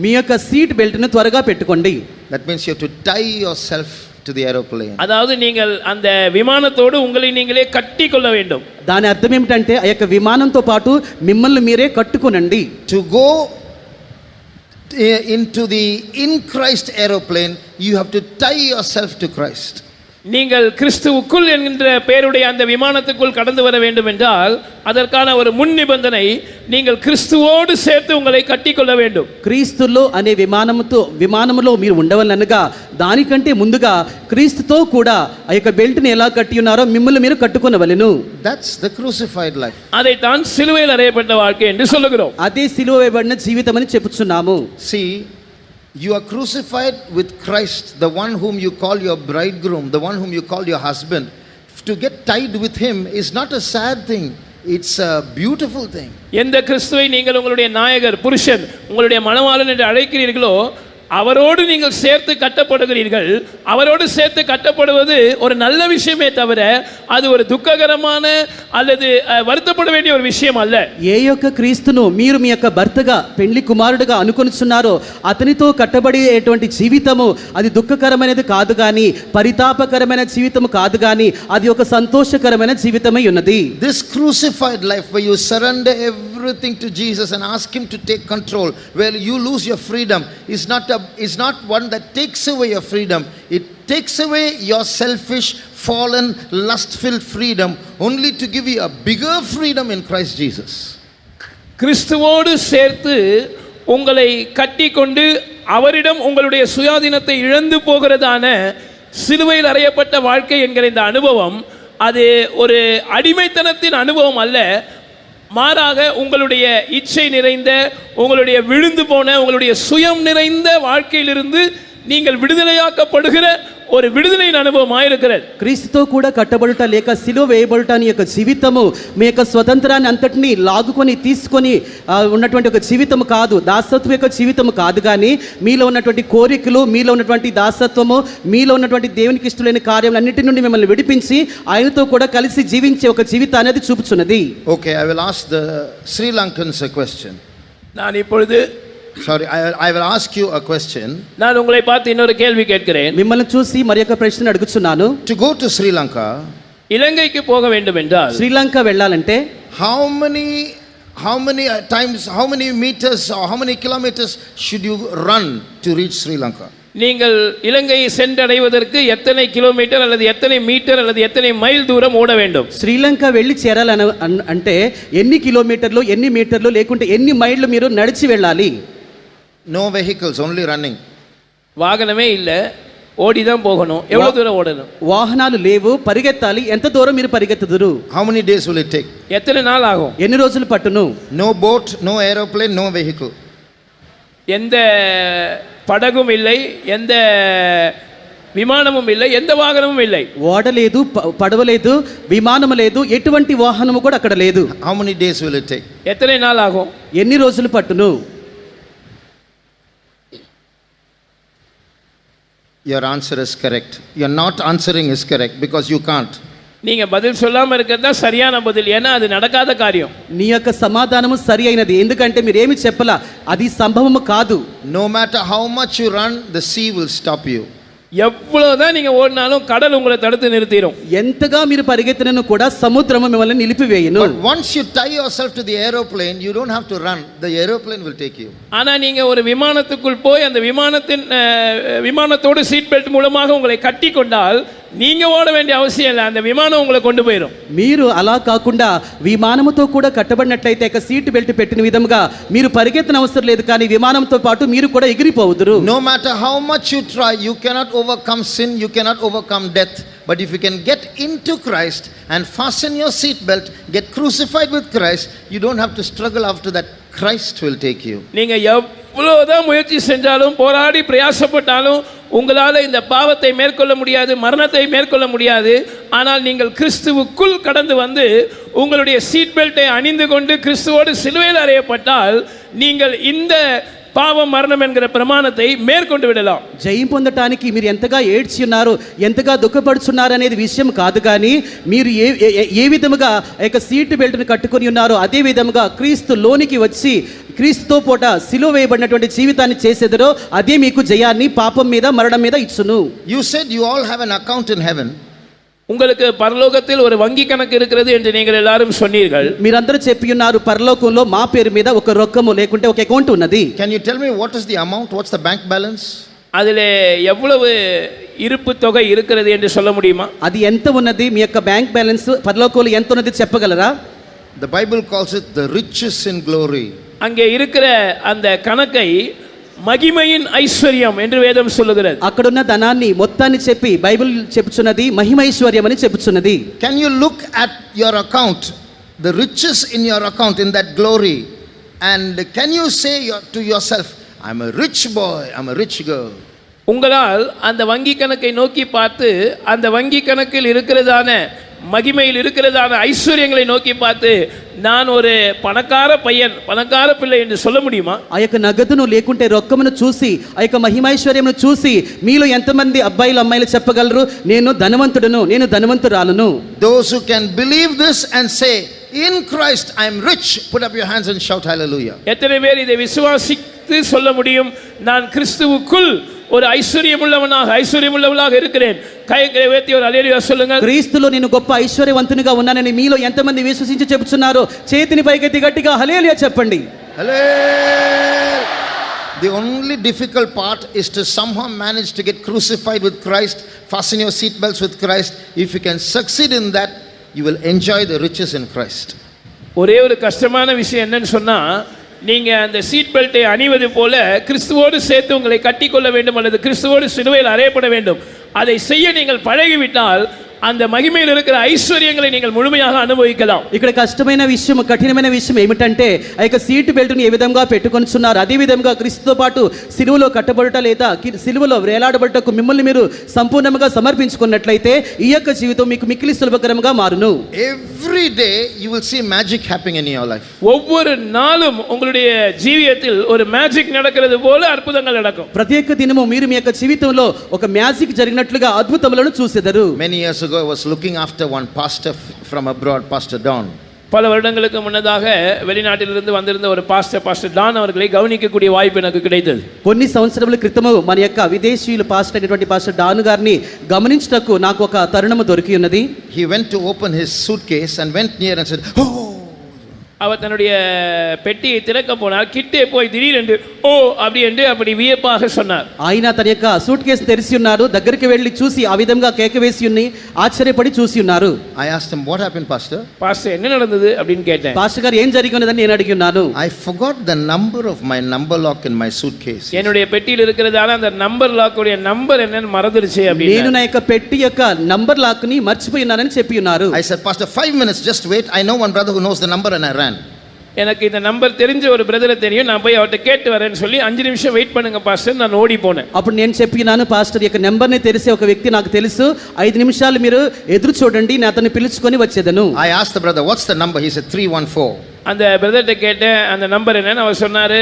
Speaker 3: మీ యొక్క సీట్ బెల్ట్ను త్వరగా పెట్టుకోండి.
Speaker 1: That means you have to tie yourself to the aeroplane.
Speaker 4: அதாவது நீங்கள் அந்த விமானத்தோடு உங்களை நீங்களே கட்டி கொள்ள வேண்டும்.
Speaker 3: దాని అర్థం ఏమిటంటే ఆ యొక్క విమానంతో పాటు మిమ్మల్ని మీరే కట్టుకోనండి.
Speaker 1: To go into the in Christ aeroplane, you have to tie yourself to Christ.
Speaker 4: நீங்கள் கிறிஸ்துவுக்குள் என்கின்ற பெயருடைய அந்த விமானத்துக்குள் கடந்து வர வேண்டும் என்றால் அதற்கான ஒரு முன் நிபந்தனை நீங்கள் கிறிஸ்துவோடு சேர்த்து உங்களை కట్టికొள்ள வேண்டும்.
Speaker 3: క్రీస్తులో అనే విమానములో మీరు ఉండవలనగా దానికంటే ముందుగా క్రీస్తుతో కూడా ఆ యొక్క బెల్ట్ని ఎలా కట్టి ఉన్నారో మిమ్మల్ని మీరు కట్టుకొనవలెను.
Speaker 1: That's the crucified life.
Speaker 4: அதை தான் சிலுவையில் அறையப்பட்ட வாழ்க்கை என்று சொல்லுகிறோம்.
Speaker 3: అదే సిలువ వేయబడిన జీవితం అని చెప్పుచున్నాము.
Speaker 1: See, you are crucified with Christ, the one whom you call your bridegroom, the one whom you call your husband. To get tied with him is not a sad thing, it's a beautiful thing.
Speaker 4: எந்த கிறிஸ்துவை நீங்கள் உங்களுடைய நாயகர் புருஷன் உங்களுடைய மணவாளன் என்று அழைக்கிறீர்களோ அவரோடு நீங்கள் சேர்த்து கட்டப்படுகிறீர்கள். அவரோடு சேர்த்து கட்டப்படுவது ஒரு நல்ல விஷயமே தவிர அது ஒரு துக்ககரமான அல்லது வருத்தப்பட வேண்டிய ஒரு விஷயம் அல்ல.
Speaker 3: ఏ యొక్క క్రీస్తును మీరు మీ యొక్క భర్తగా పెండ్లి కుమారుడుగా అనుకొనిచున్నారో అతనితో కట్టబడేటువంటి జీవితము అది దుఃఖకరమైనది కాదు కానీ పరితాపకరమైన జీవితము కాదు కానీ అది ఒక సంతోషకరమైన జీవితమై ఉన్నది.
Speaker 1: This crucified life where you surrender everything to Jesus and ask him to take control, where you lose your freedom, is not one that takes away your freedom. It takes away your selfish, fallen, lust-filled freedom only to give you a bigger freedom in Christ Jesus.
Speaker 4: கிறிஸ்துவோடு சேர்த்து உங்களை கட்டிக்கொண்டு அவரிடம் உங்களுடைய சுயாதீனத்தை இழந்து போகிறதான சிலுவையில் அறையப்பட்ட வாழ்க்கை என்கிற இந்த அனுபவம் அது ஒரு அடிமைத்தனத்தின் அனுபவம் அல்ல. மாறாக உங்களுடைய இச்சை நிறைந்த உங்களுடைய விழுந்து போன உங்களுடைய சுயம் நிறைந்த வாழ்க்கையிலிருந்து நீங்கள் விடுதலையாக்கப்படுகிற ஒரு விடுதலையின் அனுபவமாக இருக்கிறது.
Speaker 3: క్రీస్తుతో కూడా కట్టబడుట లేక సిలువ వేయబడుట అనే యొక్క జీవితము మీ యొక్క స్వతంత్రాన్ని అంతటిని లాగుకొని తీసుకొని ఉన్నటువంటి ఒక జీవితము కాదు, దాసత్వం యొక్క జీవితము కాదు, కానీ మీలో ఉన్నటువంటి కోరికలు, మీలో ఉన్నటువంటి దాసత్వము, మీలో ఉన్నటువంటి దేవునికి ఇష్టమైన కార్యములన్నిటి నుండి మిమ్మల్ని విడిపించి ఆయనతో కూడా కలిసి జీవించే ఒక జీవితాన్ని అది చూపుచున్నది.
Speaker 1: Okay, I will ask the Sri Lankans a question.
Speaker 4: நான் இப்பொழுது
Speaker 1: Sorry, I will ask you a question.
Speaker 4: நான் உங்களை பார்த்து இன்னொரு கேள்வி கேட்கிறேன்.
Speaker 3: మిమ్మల్ని చూసి మరి యొక్క ప్రశ్న అడుగుచున్నాను.
Speaker 1: To go to Sri Lanka,
Speaker 4: இலங்கைக்கு போக வேண்டும் என்றால்
Speaker 3: శ్రీలంక వెళ్ళాలంటే
Speaker 1: how many times, how many meters or how many kilometers should you run to reach Sri Lanka?
Speaker 4: நீங்கள் இலங்கையை சென்றடைவதற்கு எத்தனை கிலோமீட்டர் அல்லது எத்தனை மீட்டர் அல்லது எத்தனை மைல் தூரம் ஓட வேண்டும்?
Speaker 3: శ్రీలంక వెళ్ళి చేరాలని అంటే ఎన్ని కిలోమీటర్లు, ఎన్ని మీటర్లు, లేకుంటే ఎన్ని మైళ్ళు మీరు నడిచి వెళ్ళాలి?
Speaker 1: No vehicles, only running.
Speaker 4: வாகனமே இல்லை, ஓடி தான் போகணும். எவ்வளவு தூரம் ஓடணும்?
Speaker 3: వాహనాలు లేవు, పరిగెత్తాలి. ఎంత దూరం మీరు పరిగెత్తుదురు?
Speaker 1: How many days will it take?
Speaker 4: எத்தனை நாள் ஆகும்?
Speaker 3: ఎన్ని రోజులు పట్టును?
Speaker 1: No boat, no aeroplane, no vehicle.
Speaker 4: எந்த படகும் இல்லை, எந்த విమానமும் இல்லை, ఎந்த వాహనமும் இல்லை.
Speaker 3: ఓడ లేదు, పడవ లేదు, విమానం లేదు, ఎటువంటి వాహనము కూడా అక్కడ లేదు.
Speaker 1: How many days will it take?
Speaker 4: எத்தனை நாள் ஆகும்?
Speaker 3: ఎన్ని రోజులు పట్టును?
Speaker 1: Your answer is correct. Your not answering is correct because you can't.
Speaker 4: நீங்க பதில் சொல்லாம இருக்கிறது தான் சரியான பதில். ஏன்னா அது நடக்காத காரியம்.
Speaker 3: నీ యొక్క సమాధానము సరి అయినది, ఎందుకంటే మీరేమి చెప్పలా, అది సంభవము కాదు.
Speaker 1: No matter how much you run, the sea will stop you.
Speaker 4: எவ்வளவுதான் நீங்க ஓடினாலும் கடல் உங்களை தடுத்து நிறுத்திடும்.
Speaker 3: ఎంతగా మీరు పరిగెత్తినను కూడా సముద్రము మిమ్మల్ని నిలిపివేయును.
Speaker 1: But once you tie yourself to the aeroplane, you don't have to run. The aeroplane will take you.
Speaker 4: ஆனா நீங்க ஒரு விமானத்துக்குள் போய் அந்த விமானத்தோடு சீட் பெல்ட் மூலமாக உங்களை கட்டி கொண்டால் நீங்க ஓட வேண்டிய அவசியம் இல்லை, அந்த விமானம் உங்களை கொண்டு போயிடும்.
Speaker 3: మీరు అలా కాకుండా విమానముతో కూడా కట్టబడినట్లయితే ఒక సీట్ బెల్ట్ పెట్టిన విధంగా మీరు పరిగెత్తన అవసరం లేదు, కానీ విమానంతో పాటు మీరు కూడా ఎగిరిపోవుదురు.
Speaker 1: No matter how much you try, you cannot overcome sin, you cannot overcome death. But if you can get into Christ and fasten your seat belt, get crucified with Christ, you don't have to struggle after that. Christ will take you.
Speaker 4: நீங்க எவ்வளவுதான் முயற்சி செஞ்சாலும், போராடி பிரயாசப்பட்டாலும் உங்களால் இந்த பாவத்தை மேற்கொள்ள முடியாது, மரணத்தை மேற்கொள்ள முடியாது. ஆனால் நீங்கள் கிறிஸ்துவுக்குள் கடந்து வந்து உங்களுடைய சீட் பெல்ட்டை அணிந்து கொண்டு கிறிஸ்துவோடு சிலுவையில் அறையப்பட்டால் நீங்கள் இந்த పాపం మరణం ఎన్கிற ప్రమాణத்தை మేర్కొంటూ విడలాం.
Speaker 3: జయం పొందటానికి మీరు ఎంతగా ఏడ్చి ఉన్నారు, ఎంతగా దుఃఖపడుచున్నారు అనేది విషయం కాదు, కానీ మీరు ఏ విధముగా యొక్క సీట్ బెల్ట్ను కట్టుకొని ఉన్నారో అదే విధముగా క్రీస్తు లోనికి వచ్చి క్రీస్తుతో పూట సిలువ వేయబడినటువంటి జీవితాన్ని చేసేదరో అదే మీకు జయాన్ని పాపం మీద మరణం మీద ఇచ్చును.
Speaker 1: You said you all have an account in heaven.
Speaker 4: உங்களுக்கு పరలోకத்தில் ஒரு வங்கி கணக்கு இருக்கிறது என்று நீங்கள் எல்லாரும் சொன்னீர்கள்.
Speaker 3: మీరందరూ చెప్పి ఉన్నారు పరలోకంలో మా పేరు మీద ఒక రొక్కము లేకుంటే ఒక అకౌంట్ ఉన్నది.
Speaker 1: Can you tell me what is the amount? What's the bank balance?
Speaker 4: அதிலே எவ்வளவு இருப்பு தொகை இருக்கிறது என்று சொல்ல முடியுமா?
Speaker 3: అది ఎంత ఉన్నది, మీ యొక్క బ్యాంక్ బ్యాలెన్స్ పరలోకంలో ఎంత ఉన్నది చెప్పగలరా?
Speaker 1: The Bible calls it the riches in glory.
Speaker 4: அங்கே இருக்கிற அந்த கணக்கை మహిమయిన్ ఐశ్వర్యం என்று వేదం சொல்லுகிறது.
Speaker 3: అక్కడున్న ధనాన్ని మొత్తాన్ని చెప్పి బైబిల్ చెప్పుచున్నది మహిమైశ్వర్యం అని చెప్పుచున్నది.
Speaker 1: Can you look at your account, the riches in your account, in that glory, and can you say to yourself, I'm a rich boy, I'm a rich girl?
Speaker 4: உங்களால் அந்த வங்கி கணக்கை நோக்கி பார்த்து அந்த வங்கி கணக்கில் இருக்கிறதான மகிமையில் இருக்கிறதான ஐஸ்வர்யங்களை நோக்கி பார்த்து நான் ஒரு పణకార పయ్యన్ పణకార పిల్ల என்று சொல்ல முடியுமா?
Speaker 3: ఆ యొక్క నగదును లేకుంటే రొక్కమును చూసి ఆ యొక్క మహిమైశ్వర్యమును చూసి మీలో ఎంతమంది అబ్బాయిలు అమ్మాయిలు చెప్పగలరు నేను ధనవంతుడను, నేను ధనవంతురాలను?
Speaker 1: Those who can believe this and say in Christ I am rich, put up your hands and shout hallelujah.
Speaker 4: எத்தனை பேர் இதை விசுவாசித்து சொல்ல முடியும், நான் கிறிஸ்துவுக்குள் ஒரு ஐశ్వర్యముள்ளவனாக இருக்கிறேன்? கைகளை உயர்த்தி ஒரு ஹல்லேலூயா சொல்லுங்க.
Speaker 3: క్రీస్తులో నేను గొప్ప ఐశ్వర్యవంతునిగా ఉన్నానని మీలో ఎంతమంది విశ్వసించి చెప్తున్నారు? చేతిని పైకెత్తి గట్టిగా హల్లెలూయా చెప్పండి.
Speaker 1: Hallelujah. The only difficult part is to somehow manage to get crucified with Christ, fasten your seat belts with Christ. If you can succeed in that, you will enjoy the riches in Christ.
Speaker 4: ஒரே ஒரு கஷ்டமான விஷயம் என்னன்னு சொன்னா, நீங்க அந்த seat பெல்ட்டை அணிவது போல கிறிஸ்துவோடு சேர்த்து உங்களை கட்டிக்கொள்ள வேண்டும் அல்லது கிறிஸ்துவோடு சிலுவையில் அறையப்பட வேண்டும். அதை செய்ய நீங்கள் பழகிவிட்டால் அந்த மகிமையில் இருக்கிற ஐஸ்வர்யங்களை நீங்கள் ముழுமையாக అనుభవించலாம்.
Speaker 3: ఇక్కడ కష్టమైన విషయం కఠినమైన విషయం ఏమిటంటే ఆ యొక్క సీట్ బెల్ట్ని ఏ విధంగా పెట్టుకొనిచున్నారు అదే విధంగా క్రీస్తుతో పాటు సిలువలో కట్టబడుట లేదా సిలువలో వేలాడబడుటకు మిమ్మల్ని మీరు సంపూర్ణంగా సమర్పించుకున్నట్లయితే ఈ యొక్క జీవితం మీకు మిక్కిలి సులభకరంగా మారును.
Speaker 1: Every day you will see magic happening in your life.
Speaker 4: ஒவ்வொரு நாளும் உங்களுடைய ஜீவியத்தில் ஒரு மேஜிக் நடக்கிறது போல அற்புதங்கள் நடக்கும்.
Speaker 3: ప్రతి ఒక్క దినము మీరు మీ యొక్క జీవితంలో ఒక మ్యాజిక్ జరిగినట్లుగా అద్భుతములను చూసెదరు.
Speaker 1: Many years ago I was looking after one pastor from abroad, Pastor Don.
Speaker 4: பல வருடங்களுக்கு முன்னதாக வெளிநாட்டிலிருந்து வந்திருந்த ஒரு பாஸ்டர் டான் அவர்களை கவனிக்கக்கூடிய வாய்ப்பு எனக்கு கிடைத்தது.
Speaker 3: కొన్ని సంవత్సరముల క్రితము మన యొక్క విదేశీయుల పాస్టర్ అయినటువంటి పాస్టర్ డాను గారిని గమనించుటకు నాకు ఒక తరుణము దొరికి ఉన్నది.
Speaker 1: He went to open his suitcase and went near and said, "Oh."
Speaker 4: அவர் தன்னுடைய பெட்டியை திறக்க போனார். கிட்டே போய் திடீரென்று ஓ அப்படி வியப்பாக சொன்னார்.
Speaker 3: ఆయన తన యొక్క సూట్ కేసు తెరిచి ఉన్నారు. దగ్గరికి వెళ్ళి చూసి ఆ విధంగా కేక వేసి ఉన్ని ఆశ్చర్యపడి చూసి ఉన్నారు.
Speaker 1: I asked him, "What happened, pastor?"
Speaker 4: Pastor என்ன நடந்தது அப்படின்னு கேட்டேன்.
Speaker 3: పాస్టర్ గారు ఏం జరిగినదని నేను అడిగి ఉన్నాను.
Speaker 1: I forgot the number of my number lock in my suitcase.
Speaker 4: என்னுடைய பெட்டியில் இருக்கிறதால அந்த நம்பர் லாக் உடைய நம்பர் என்னன்னு மறந்துடுச்சு அப்படின்னு.
Speaker 3: నేను నా యొక్క పెట్టి యొక్క నంబర్ లాక్ ని మర్చిపోయినానని చెప్పి ఉన్నారు.
Speaker 1: I said, "Pastor, 5 minutes, just wait. I know one brother who knows the number," and I ran.
Speaker 4: எனக்கு இந்த நம்பர் தெரிஞ்ச ஒரு பிரதரை தெரியும், நான் போய் அவர்கிட்ட கேட்டு வரேன்னு சொல்லி 5 நிமிஷம் வெயிட் பண்ணுங்க பாஸ்டர், நான் ஓடி போனேன்.
Speaker 3: అప్పుడు నేను చెప్పినాను, పాస్టర్ యొక్క నెంబర్ని తెలిసే ఒక వ్యక్తి నాకు తెలుసు, 5 నిమిషాలు మీరు ఎదురు చూడండి, నేను అతన్ని పిలుచుకొని వచ్చేదను.
Speaker 1: I asked the brother, "What's the number?" He said 314.
Speaker 4: அந்த பிரதர்கிட்ட கேட்டேன் அந்த நம்பர் என்னன்னு. அவர் சொன்னாரு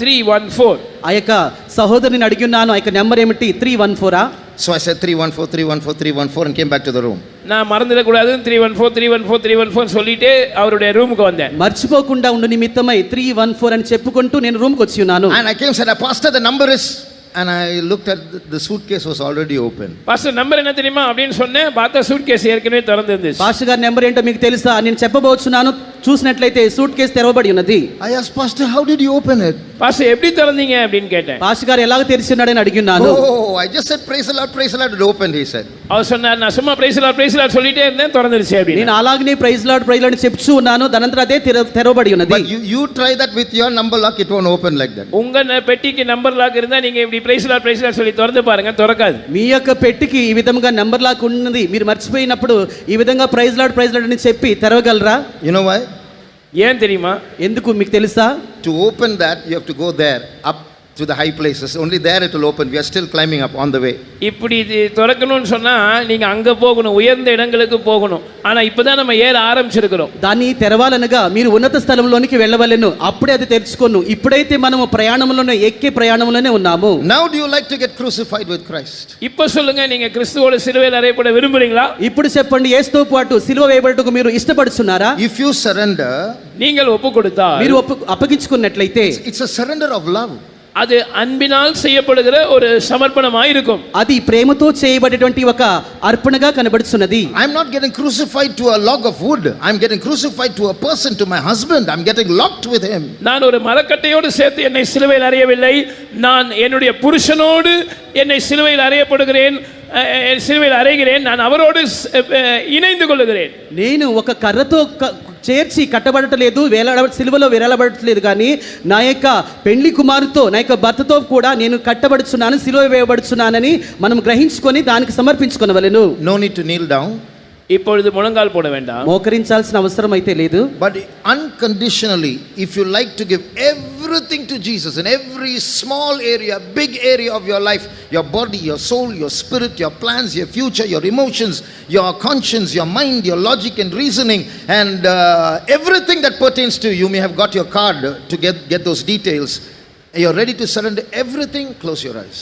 Speaker 4: 314.
Speaker 3: ఆ యొక్క సహోదరుని అడిగి ఉన్నాను, ఆ యొక్క నెంబర్ ఏమిటి? 314.
Speaker 1: So I said 314, 314, 314 and came back to the room.
Speaker 4: நான் மறந்துடக்கூடாது 314 314 314 சொல்லிட்டு அவருடைய ரூமுக்கு வந்தேன்.
Speaker 3: మర్చిపోకుండా ఉండు నిమిత్తమై 314 అని చెప్పుకుంటూ నేను రూమ్కి వచ్చి ఉన్నాను.
Speaker 1: And I came and said, "Pastor, the number is," and I looked at the suitcase was already open.
Speaker 4: Pastor number என்ன தெரியுமா அப்படின்னு சொன்னேன். பார்த்தா சூட்கேஸ் ஏற்கனவே திறந்து இருந்துச்சு.
Speaker 3: పాస్టర్ గారి నెంబర్ ఏంటో మీకు తెలుసా? నేను చెప్పబోతున్నాను. చూసినట్లయితే సూట్ కేసు తెరవబడి ఉన్నది.
Speaker 1: I asked, "Pastor, how did you open it?"
Speaker 4: Pastor எப்படி திறந்தீங்க அப்படின்னு கேட்டேன்.
Speaker 3: పాస్టర్ గారు ఎలాగ తెరిచి ఉన్నాడని అడిగి ఉన్నాను.
Speaker 1: "Oh, I just said praise the Lord, it opened," he said.
Speaker 4: அவர் சொன்னார், நான் சும்மா பிரைஸ் லார்ட் சொல்லிட்டே இருந்தேன், திறந்துருச்சு அப்படின்னு.
Speaker 3: నేను అలాగనే ప్రైజ్ లార్డ్ అని చెప్తూ ఉన్నాను. దానంతరం అదే తెరవబడి ఉన్నది.
Speaker 1: But you try that with your number lock, it won't open like that.
Speaker 4: உங்க பெட்டிக்கு நம்பர் லாக் இருந்தா நீங்க இப்படி பிரைஸ் லார்ட் சொல்லி திறந்து பாருங்க, திறக்காது.
Speaker 3: మీ యొక్క పెట్టికి ఈ విధంగా నంబర్ లాక్ ఉన్నది, మీరు మర్చిపోయినప్పుడు ఈ విధంగా ప్రైజ్ లార్డ్ అని చెప్పి తెరవగలరా?
Speaker 1: You know why?
Speaker 4: ஏன் தெரியுமா?
Speaker 3: ఎందుకు మీకు తెలుసా?
Speaker 1: To open that, you have to go there, up to the high places. Only there it will open. We are still climbing up on the way.
Speaker 4: இப்படி இது திறக்கணும்னு சொன்னா நீங்க அங்க போகணும், உயர்ந்த இடங்களுக்கு போகணும். ஆனா இப்பதான் நம்ம ஏற ஆரம்பிச்சிருக்கிறோம்.
Speaker 3: దాన్ని తెరవాలనగా మీరు ఉన్నత స్థలంలోనికి వెళ్ళవలెను, అప్పుడే అది తెరుచుకోను. ఇప్పుడైతే మనము ప్రయాణంలోనే ఎక్కే ప్రయాణంలోనే ఉన్నాము.
Speaker 1: Now do you like to get crucified with Christ?
Speaker 4: இப்போ சொல்லுங்க, நீங்க கிறிஸ்துவோட சிலுவையில் அறையப்பட விரும்புறீங்களா?
Speaker 3: ఇప్పుడు చెప్పండి, యేసుతో పాటు సిలువ వేయబడటకు మీరు ఇష్టపడుతున్నారా?
Speaker 1: If you surrender,
Speaker 4: நீங்கள் ஒப்பு கொடுத்தா,
Speaker 3: మీరు అప్పగించుకున్నట్లయితే
Speaker 1: it's a surrender of love.
Speaker 4: அது அன்பினால் செய்யப்படுகிற ஒரு சமர்ப்பணமாய் இருக்கும்.
Speaker 3: అది ప్రేమతో చేయబడేటువంటి ఒక అర్పణగా కనబడుతున్నది.
Speaker 1: I'm not getting crucified to a log of wood. I'm getting crucified to a person, to my husband. I'm getting locked with him.
Speaker 4: நான் ஒரு மரக்கட்டையோடு சேர்த்து என்னை சிலுவையில் அறையவில்லை, நான் என்னுடைய புருஷனோடு என்னை சிலுவையில் அறையப்படுகிறேன், சிலுவையில் அறைகிறேன், நான் அவரோடு இணைந்து கொள்ளுகிறேன்.
Speaker 3: నేను ఒక కర్రతో చేర్చి కట్టబడటలేదు, సిలువలో వేలాడబడట్లేదు, కానీ నా యొక్క పెళ్లి కుమారుతో, నా యొక్క భర్తతో కూడా నేను కట్టబడుచున్నాను, సిలువ వేయబడుచున్నానని మనం గ్రహించుకొని దానికి సమర్పించుకొనవలెను.
Speaker 1: No need to kneel down.
Speaker 4: இப்பொழுது முழங்கால் போட வேண்டாம்,
Speaker 3: మోకరించాల్సిన అవసరం అయితే లేదు.
Speaker 1: But unconditionally, if you like to give everything to Jesus in every small area, big area of your life, your body, your soul, your spirit, your plans, your future, your emotions, your conscience, your mind, your logic and reasoning, and everything that pertains to you, you may have got your card to get those details. You're ready to surrender everything, close your eyes.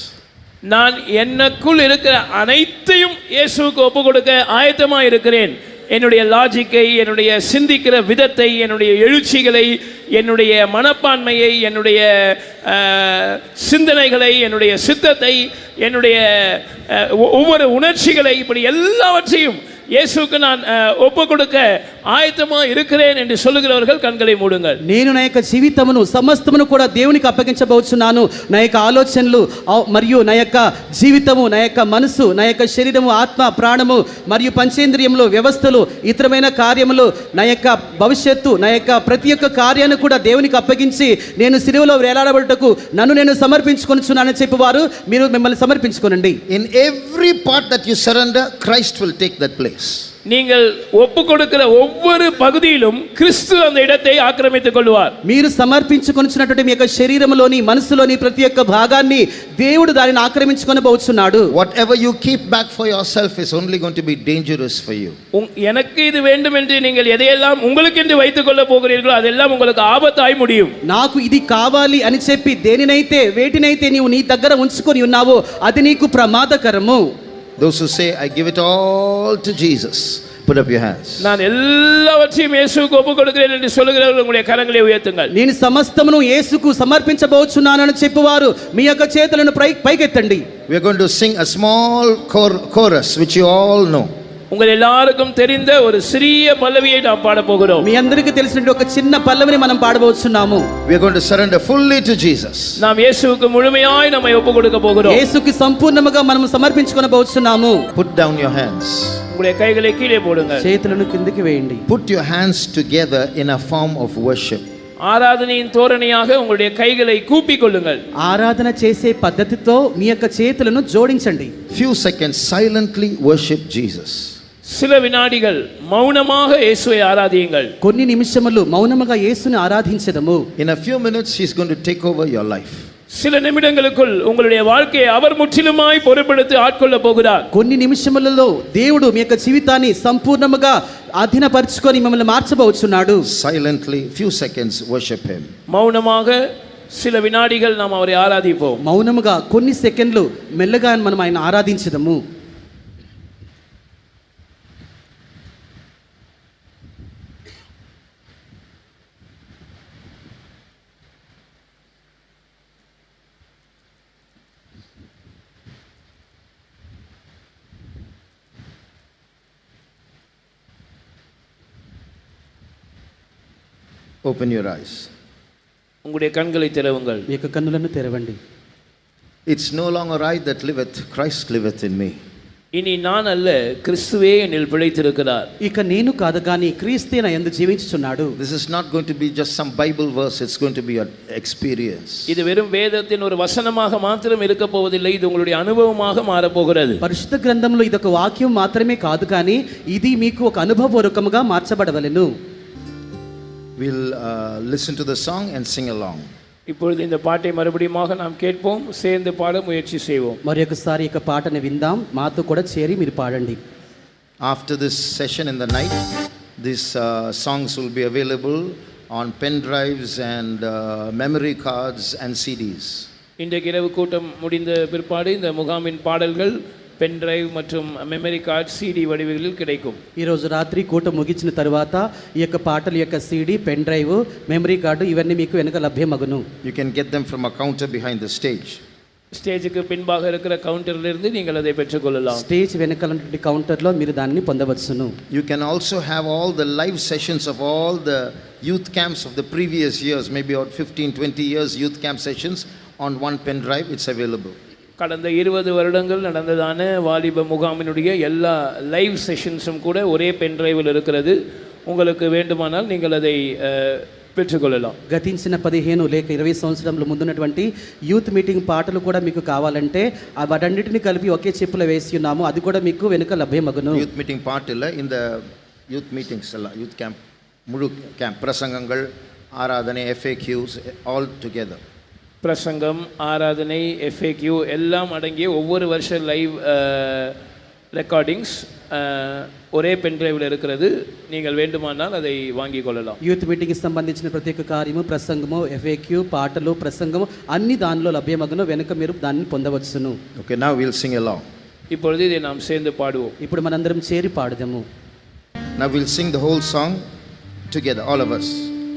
Speaker 4: நான் எனக்குள் இருக்கிற அனைத்தையும் இயேசுவுக்கு ஒப்பு கொடுக்க ஆயத்தமாக இருக்கிறேன். என்னுடைய லாஜிக்கை, என்னுடைய சிந்திக்கிற விதத்தை, என்னுடைய எழுச்சிகளை, என்னுடைய மனப்பான்மையை, என்னுடைய சிந்தனைகளை, என்னுடைய சித்தத்தை, என்னுடைய ஒவ்வொரு உணர்ச்சிகளை, இப்படி எல்லாவற்றையும் இயேசுவுக்கு நான் ஒப்பு கொடுக்க ஆயத்தமா இருக்கிறேன் என்று சொல்லுகிறவர்கள் கண்களை மூடுங்கள்.
Speaker 3: నేను నా యొక్క జీవితమును సమస్తమును కూడా దేవునికి అప్పగించబోచున్నాను. నా యొక్క ఆలోచనలు మరియు నా యొక్క జీవితము, నా యొక్క మనసు, నా యొక్క శరీరము, ఆత్మ, ప్రాణము మరియు పంచేంద్రియములు, వ్యవస్థలు, ఇతరమైన కార్యములు, నా యొక్క భవిష్యత్తు, నా యొక్క ప్రతి ఒక్క కార్యాన్ని కూడా దేవునికి అప్పగించి నేను సిలువలో వేలాడబడుటకు నన్ను నేను సమర్పించుకొనుచున్నానని చెప్పేవారు మీరు మిమ్మల్ని సమర్పించుకోనండి.
Speaker 1: In every part that you surrender, Christ will take that place.
Speaker 4: நீங்கள் ஒப்பு கொடுக்கிற ஒவ்வொரு பகுதியிலும் கிறிஸ்து அந்த இடத்தை ஆக்கிரமித்துக் கொள்வார்.
Speaker 3: మీరు సమర్పించుకొనుచున్నటువంటి మీ యొక్క శరీరములోని, మనసులోని ప్రతి ఒక్క భాగాన్ని దేవుడు దానిని ఆక్రమించుకొనబోచున్నాడు.
Speaker 1: Whatever you keep back for yourself is only going to be dangerous for you.
Speaker 4: எனக்கு இது வேண்டும் என்று நீங்கள் எதையெல்லாம் உங்களுக்கென்று வைத்துக் கொள்ள போகிறீர்களோ அதெல்லாம் உங்களுக்கு ஆபத்தாய் முடியும்.
Speaker 3: నాకు ఇది కావాలి అని చెప్పి దేనినైతే వేటినైతే నీవు నీ దగ్గర ఉంచుకొని ఉన్నావో అది నీకు ప్రమాదకరము.
Speaker 1: Those who say, I give it all to Jesus, put up your hands.
Speaker 4: நான் எல்லாவற்றையும் இயேசுவுக்கு ஒப்பு கொடுக்கிறேன் என்று சொல்லுகிறவர்கள் உங்களுடைய கரங்களை உயர்த்துங்கள்.
Speaker 3: నేను సమస్తమును యేసుకు సమర్పించబోచున్నానని చెప్పువారు మీ యొక్క చేతులను పైకెత్తండి.
Speaker 1: We are going to sing a small chorus which you all know.
Speaker 4: உங்கள் எல்லாருக்கும் தெரிந்த ஒரு சிறிய பல்லவியை நாம் பாட போகிறோம்.
Speaker 3: మీ అందరికీ తెలిసిన ఒక చిన్న పల్లవిని మనం పాడబోచున్నాము.
Speaker 1: We are going to surrender fully to Jesus.
Speaker 4: நாம் இயேசுவுக்கு முழுமையாய் நம்மை ஒப்பு கொடுக்க போகிறோம்.
Speaker 3: యేసుకి సంపూర్ణముగా మనం సమర్పించుకొనబోచున్నాము.
Speaker 1: Put down your hands.
Speaker 4: உங்களுடைய கைகளை கீழே போடுங்கள்.
Speaker 3: చేతులను కిందికి వేయండి.
Speaker 1: Put your hands together in a form of worship.
Speaker 4: ஆராதனையின் தோரணையாக உங்களுடைய கைகளை கூப்பிக் கொள்ளுங்கள்.
Speaker 3: ఆరాధన చేసే పద్ధతితో మీ యొక్క చేతులను జోడించండి.
Speaker 1: Few seconds silently worship Jesus.
Speaker 4: சில வினாடிகள் மௌனமாக இயேசுவை ஆராதியுங்கள்.
Speaker 3: కొన్ని నిమిషములు మౌనముగా యేసుని ఆరాధించదము.
Speaker 1: In a few minutes he is going to take over your life.
Speaker 4: சில நிமிடங்களுக்குள் உங்களுடைய வாழ்க்கையை அவர் முற்றிலுமாய் பொறுப்பெடுத்து ஆட்கொள்ள போகிறார்.
Speaker 3: కొన్ని నిమిషములలో దేవుడు మీ యొక్క జీవితాన్ని సంపూర్ణముగా అధీనపరుచుకొని మిమ్మల్ని మార్చబోచున్నాడు.
Speaker 1: Silently, few seconds worship him.
Speaker 4: மௌனமாக சில வினாடிகள் நாம் அவரை ஆராதிப்போம்.
Speaker 3: మౌనముగా కొన్ని సెకండ్లు మెల్లగా మనం ఆయన ఆరాధించదము.
Speaker 1: Open your eyes.
Speaker 4: உங்களுடைய கண்களை திறவுங்கள்.
Speaker 3: మీ యొక్క కన్నులను తెరవండి.
Speaker 1: It's no longer I that liveth, Christ liveth in me.
Speaker 4: இனி நான் அல்ல, கிறிஸ்துவே என்னில் பிழைத்திருக்கிறார்.
Speaker 3: ఇక నేను కాదు కానీ క్రీస్తే నా యందు జీవించుచున్నాడు.
Speaker 1: This is not going to be just some Bible verse, it's going to be an experience.
Speaker 4: இது வெறும் வேதத்தின் ஒரு வசனமாக மாத்திரம் இருக்க போவதில்லை, இது உங்களுடைய அனுபவமாக மாறப் போகிறது.
Speaker 3: పరిశుద్ధ గ్రంథంలో ఇది ఒక వాక్యం మాత్రమే కాదు కానీ ఇది మీకు ఒక అనుభవపూర్వకంగా మార్చబడవలెను.
Speaker 1: We'll listen to the song and sing along.
Speaker 4: இப்பொழுது இந்த பாட்டை மறுபடியுமாக நாம் கேட்போம், சேர்ந்து பாட முயற்சி செய்வோம்.
Speaker 3: మరి ఒకసారి ఈ పాటను విందాం, మాతో కూడా చేరి మీరు పాడండి.
Speaker 1: After this session in the night, these songs will be available on pen drives and memory cards and CDs.
Speaker 4: இன்றைக்கு இரவு கூட்டம் முடிந்த பிற்பாடு இந்த முகாமின் பாடல்கள் பென் டிரைவ் மற்றும் மெமரி கார்டு சிடி வடிவங்களில் கிடைக்கும்.
Speaker 3: ఈరోజు రాత్రి కూట ముగించిన తర్వాత ఈ యొక్క పాటల యొక్క CD, pen drive, memory card ఇవన్నీ మీకు వెనక లభ్యమగును.
Speaker 1: You can get them from a counter behind the stage.
Speaker 4: ஸ்டேஜுக்கு பின்பாக இருக்கிற கவுண்டரிலிருந்து நீங்கள் அதை பெற்றுக்கொள்ளலாம்.
Speaker 3: స్టేజ్ వెనకాలంటి కౌంటర్లో మీరు దాన్ని పొందవచ్చును.
Speaker 1: You can also have all the live sessions of all the youth camps of the previous years, maybe about 15-20 years youth camp sessions on one pen drive. It's available.
Speaker 4: கடந்த 20 வருடங்கள் நடந்ததான வாலிப முகாமினுடைய எல்லா லைவ் செஷன்ஸும் கூட ஒரே பென் டிரைவில் இருக்கிறது. உங்களுக்கு வேண்டுமானால் நீங்கள் அதை పెట్టుకొల్లலாம்.
Speaker 3: గతించిన 15 లేక 20 సంవత్సరాల ముందున్నటువంటి యూత్ మీటింగ్ పాటలు కూడా మీకు కావాలంటే వాటన్నిటిని కలిపి ఒకే చెప్పులో వేసి ఉన్నాము, అది కూడా మీకు వెనుక లభ్యమగును.
Speaker 1: యూత్ మీటింగ్ పార్ట్ இல்ல, இந்த யூத் மீட்டிங்ஸ் எல்லாம் யூத் கேம்ப் முழு கேம்ப் பிரசங்கங்கள், ஆராதனை, FAQs all together.
Speaker 4: பிரசங்கம், ஆராதனை, FAQ எல்லாம் அடங்கிய ஒவ்வொரு வருஷ லைவ் ரெக்கார்டிங்ஸ் ஒரே பென் டிரைவில் இருக்கிறது. நீங்கள் வேண்டுமானால் அதை வாங்கி கொள்ளலாம்.
Speaker 3: యూత్ మీటింగ్కి సంబంధించిన ప్రత్యేక కార్యము, ప్రసంగము, FAQ, పాటలు, ప్రసంగము అన్ని దానిలో లభ్యమగును, వెనుక మీరు దాన్ని పొందవచ్చును.
Speaker 1: Okay, now we'll sing along.
Speaker 4: இப்பொழுது இதை நாம் சேர்ந்து பாடுவோம்.
Speaker 3: ఇప్పుడు మనందరం చేరి పాడదాము.
Speaker 1: Now we'll sing the whole song together, all of us.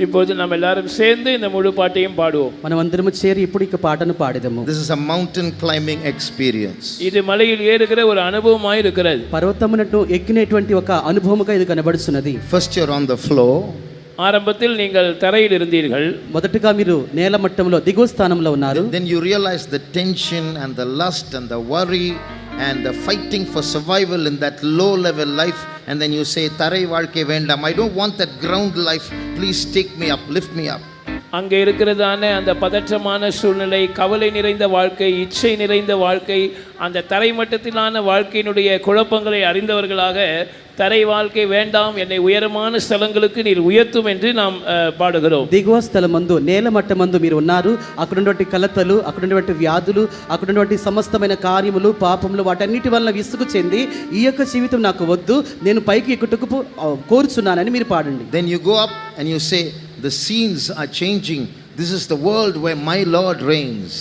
Speaker 4: இப்பொழுது நாம் எல்லாரும் சேர்ந்து இந்த முழு பாட்டையும் பாடுவோம்.
Speaker 3: మనం అందరము చేరి ఇప్పుడు ఇక పాటను పాడేదము.
Speaker 1: This is a mountain climbing experience.
Speaker 4: இது மலையில் ஏறுகிற ஒரு அனுபவமாய் இருக்கிறது.
Speaker 3: పర్వతమునట్టు ఎక్కినటువంటి ఒక అనుభవముగా ఇది కనబడుచున్నది.
Speaker 1: First you're on the floor.
Speaker 4: ஆரம்பத்தில் நீங்கள் தரையில் இருந்தீர்கள்.
Speaker 3: మొదటగా మీరు నేల మట్టంలో దిగువ స్థానంలో ఉన్నారు.
Speaker 1: Then you realize the tension and the lust and the worry and the fighting for survival in that low level life, and then you say tarai vaalkai vendam, I don't want that ground life, please take me up, lift me up.
Speaker 4: அங்கே இருக்கிறதான அந்த பதற்றமான சூழ்நிலை, கவலை நிறைந்த வாழ்க்கை, இச்சை நிறைந்த வாழ்க்கை, அந்த தரைமட்டத்திலான வாழ்க்கையினுடைய குழப்பங்களை அறிந்தவர்களாக தரை வாழ்க்கை வேண்டாம், என்னை உயரமான ஸ்தலங்களுக்கு நீர் உயர்த்தும் என்று நாம் பாடுகிறோம்.
Speaker 3: దిగువ స్థలమందు నేల మట్టమందు మీరు ఉన్నారు. అక్కడ ఉన్నటువంటి కలతలు, అక్కడ ఉన్నటువంటి వ్యాధులు, అక్కడ ఉన్నటువంటి సమస్తమైన కార్యములు, పాపములు, వాటన్నిటి వలన విసుగు చెంది ఈ యొక్క జీవితం నాకు వద్దు, నేను పైకి ఎక్కుటకు కోరుచున్నానని మీరు పాడండి.
Speaker 1: Then you go up and you say, the scenes are changing, this is the world where my Lord reigns.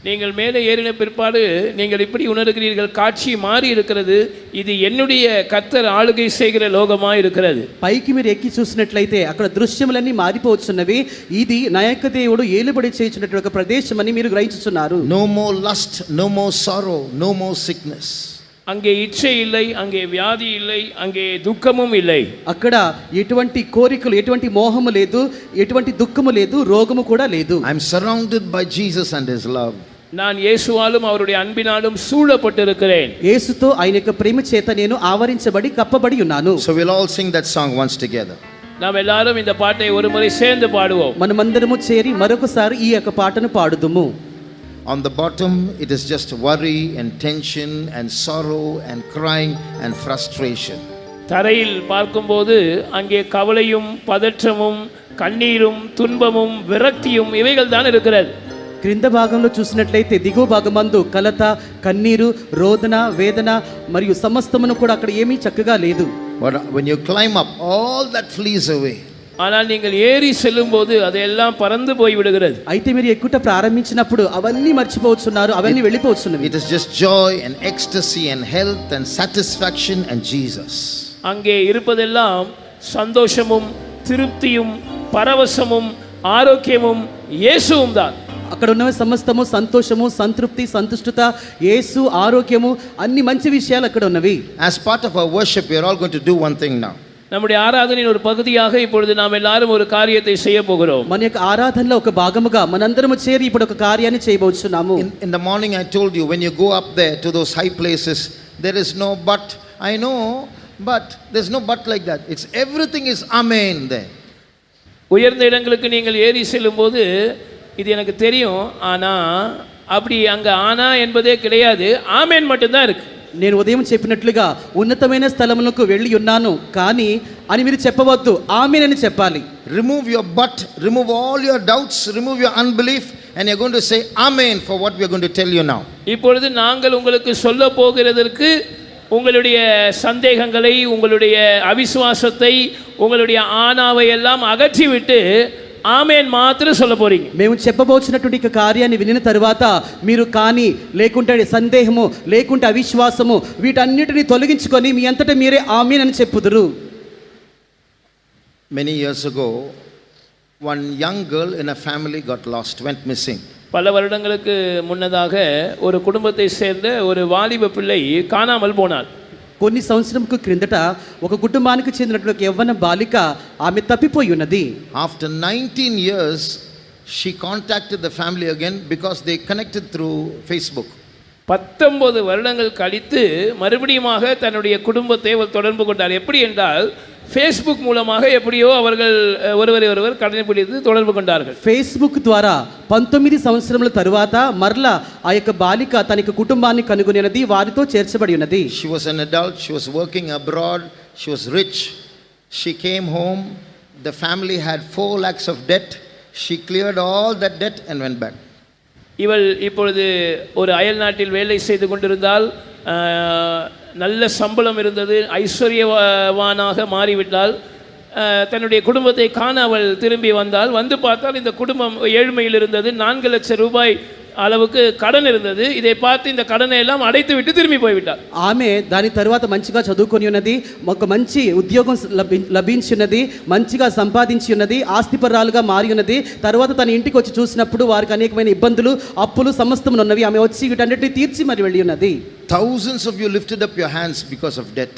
Speaker 4: நீங்கள் மேலே ஏறின பிற்பாடு நீங்கள் இப்படி உணர்கிறீர்கள், காட்சி மாறி இருக்கிறது, இது என்னுடைய கர்த்தர் ஆளுகை செய்கிற லோகமாக இருக்கிறது.
Speaker 3: పైకి మీరు ఎక్కి చూసినట్లయితే అక్కడ దృశ్యములన్నీ మారిపోవచ్చున్నవి. ఇది నా యొక్క దేవుడు ఏలుబడి చేయుచున్నటువంటి ఒక ప్రదేశం అని మీరు గ్రహించుచున్నారు.
Speaker 1: No more lust, no more sorrow, no more sickness.
Speaker 4: அங்கே இச்சை இல்லை, அங்கே வியாதி இல்லை, அங்கே துக்கமும் இல்லை.
Speaker 3: అక్కడ ఎటువంటి కోరికలు, ఎటువంటి మోహము లేదు, ఎటువంటి దుఃఖము లేదు, రోగము కూడా లేదు.
Speaker 1: I'm surrounded by Jesus and his love.
Speaker 4: நான் இயேசுவாலும் அவருடைய அன்பினாலும் சூழப்பட்டிருக்கிறேன்.
Speaker 3: యేసుతో ఆయన యొక్క ప్రేమ చేత నేను ఆవరించబడి కప్పబడి ఉన్నాను.
Speaker 1: So we'll all sing that song once together.
Speaker 4: நாம் எல்லாரும் இந்த பாட்டை ஒரு முறை சேர்ந்து பாடுவோம்.
Speaker 3: మనమందరము చేరి మరొకసారి ఈ యొక్క పాటను పాడుదుము.
Speaker 1: On the bottom it is just worry and tension and sorrow and crying and frustration.
Speaker 4: தரையில் பார்க்கும்போது அங்கே கவலையும் பதற்றமும் கண்ணீரும் துன்பமும் விரக்தியும் இவைகள் தான் இருக்கிறது.
Speaker 3: క్రింద భాగంలో చూసినట్లయితే దిగువ భాగమందు కలత, కన్నీరు, రోదన, వేదన మరియు సమస్తమును కూడా అక్కడ ఏమీ చక్కగా లేదు.
Speaker 1: But when you climb up, all that flees away.
Speaker 4: ஆனால் நீங்கள் ஏறி செல்லும்போது அதையெல்லாம் பறந்து போய் விடுகிறது.
Speaker 3: అయితే మీరు ఎక్కుట ప్రారంభించినప్పుడు అవన్నీ మర్చిపోవచ్చున్నారు, అవన్నీ వెళ్ళిపోవచ్చున్నవి.
Speaker 1: It is just joy and ecstasy and health and satisfaction and Jesus.
Speaker 4: அங்கே இருப்பதெல்லாம் சந்தோஷமும் திருப்தியும் பரவசமும் ஆரோக்கியமும் இயேசுவும் தான்.
Speaker 3: అక్కడ ఉన్నవి సమస్తము సంతోషము, సంతృప్తి, సంతుష్టత, యేసు, ఆరోగ్యము, అన్ని మంచి విషయాలు అక్కడ ఉన్నవి.
Speaker 1: As part of our worship, we are all going to do one thing now.
Speaker 4: நம்முடைய ஆராதனையின் ஒரு பகுதியாக இப்பொழுது நாம் எல்லாரும் ஒரு காரியத்தை செய்ய போகிறோம்.
Speaker 3: మన యొక్క ఆరాధనలో ఒక భాగముగా మనందరము చేరి ఇప్పుడు ఒక కార్యాన్ని చేయబోచున్నాము.
Speaker 1: In the morning I told you, when you go up there to those high places, there is no but. I know, but there's no but like that. It's everything is amen there.
Speaker 4: உயர்ந்த இடங்களுக்கு நீங்கள் ஏறி செல்லும்போது இது எனக்கு தெரியும், ஆனா அப்படி அங்க ஆனா என்பதே கிடையாது, ஆமேன் மட்டும்தான் இருக்கு.
Speaker 3: నేను ఉదయం చెప్పినట్లుగా ఉన్నతమైన స్థలములకు వెళ్ళి ఉన్నాను కానీ అని మీరు చెప్పవద్దు, ఆమేన్ అని చెప్పాలి.
Speaker 1: Remove your but, remove all your doubts, remove your unbelief, and you're going to say amen for what we're going to tell you now.
Speaker 4: இப்பொழுது நாங்கள் உங்களுக்கு சொல்ல போகிறதற்கு உங்களுடைய சந்தேகங்களை, உங்களுடைய அவிசுவாசத்தை, உங்களுடைய ஆனாவை எல்லாம் அகற்றிவிட்டு ఆమేన్ మాత్రం சொல்ல போறீங்க.
Speaker 3: మేము చెప్పబోచున్నటువంటి ఈ కార్యాన్ని వినిన తరువాత మీరు కానీ లేకుంటే సందేహము, లేకుంటే అవిశ్వాసము, వీటన్నిటిని తొలగించుకొని మీ అంతటా మీరే ఆమేన్ అని చెప్పుదురు.
Speaker 1: Many years ago, one young girl in a family got lost, went missing.
Speaker 4: பல வருடங்களுக்கு முன்னதாக ஒரு குடும்பத்தை சேர்ந்த ஒரு வாலிப பிள்ளை காணாமல் போனாள்.
Speaker 3: కొన్ని సంవత్సరంకు క్రిందట ఒక కుటుంబానికి చెందినటువంటి యవ్వన బాలిక ఆమె తప్పిపోయి ఉన్నది.
Speaker 1: After 19 years, she contacted the family again because they connected through Facebook.
Speaker 4: 19 வருடங்கள் கழித்து மறுபடியுமாக தன்னுடைய குடும்பத்தை அவர் தொடர்பு கொண்டார். எப்படி என்றால் ஃபேஸ்புக் மூலமாக எப்படியோ அவர்கள் ஒருவரை ஒருவர் கடைபிடித்து தொடர்பு கொண்டார்கள்.
Speaker 3: ఫేస్బుక్ ద్వారా 19 సంవత్సరముల తరువాత మరలా ఆ యొక్క బాలిక తన యొక్క కుటుంబాన్ని కనుగొనినది, వారితో చేర్చబడి ఉన్నది.
Speaker 1: She was an adult, she was working abroad, she was rich. She came home, the family had 4 lakhs of debt. She cleared all that debt and went back.
Speaker 4: இவள் இப்பொழுது ஒரு அயல் நாட்டில் வேலை செய்து கொண்டிருந்தால், நல்ல சம்பளம் இருந்தது, ஐஸ்வர்யவானாக மாறிவிட்டால், தன்னுடைய குடும்பத்தை காண அவள் திரும்பி வந்தால், வந்து பார்த்தால் இந்த குடும்பம் ஏழ்மையில் இருந்தது. 4 லட்சம் ரூபாய் அளவுக்கு கடன் இருந்தது. இதை பார்த்து இந்த கடனை எல்லாம் அடைத்து விட்டு திரும்பி போய்விட்டார்.
Speaker 3: ఆమె దాని తర్వాత మంచిగా చదువుకొని ఉన్నది, ఒక మంచి ఉద్యోగం లభించి ఉన్నది, మంచిగా సంపాదించి ఉన్నది, ఆస్తిపరాలుగా మారి ఉన్నది. తర్వాత తన ఇంటికి వచ్చి చూసినప్పుడు వారికి అనేకమైన ఇబ్బందులు, అప్పులు సమస్తములు ఉన్నవి. ఆమె వచ్చి వీటన్నిటిని తీర్చి మరి వెళ్ళి ఉన్నది.
Speaker 1: Thousands of you lifted up your hands because of debt.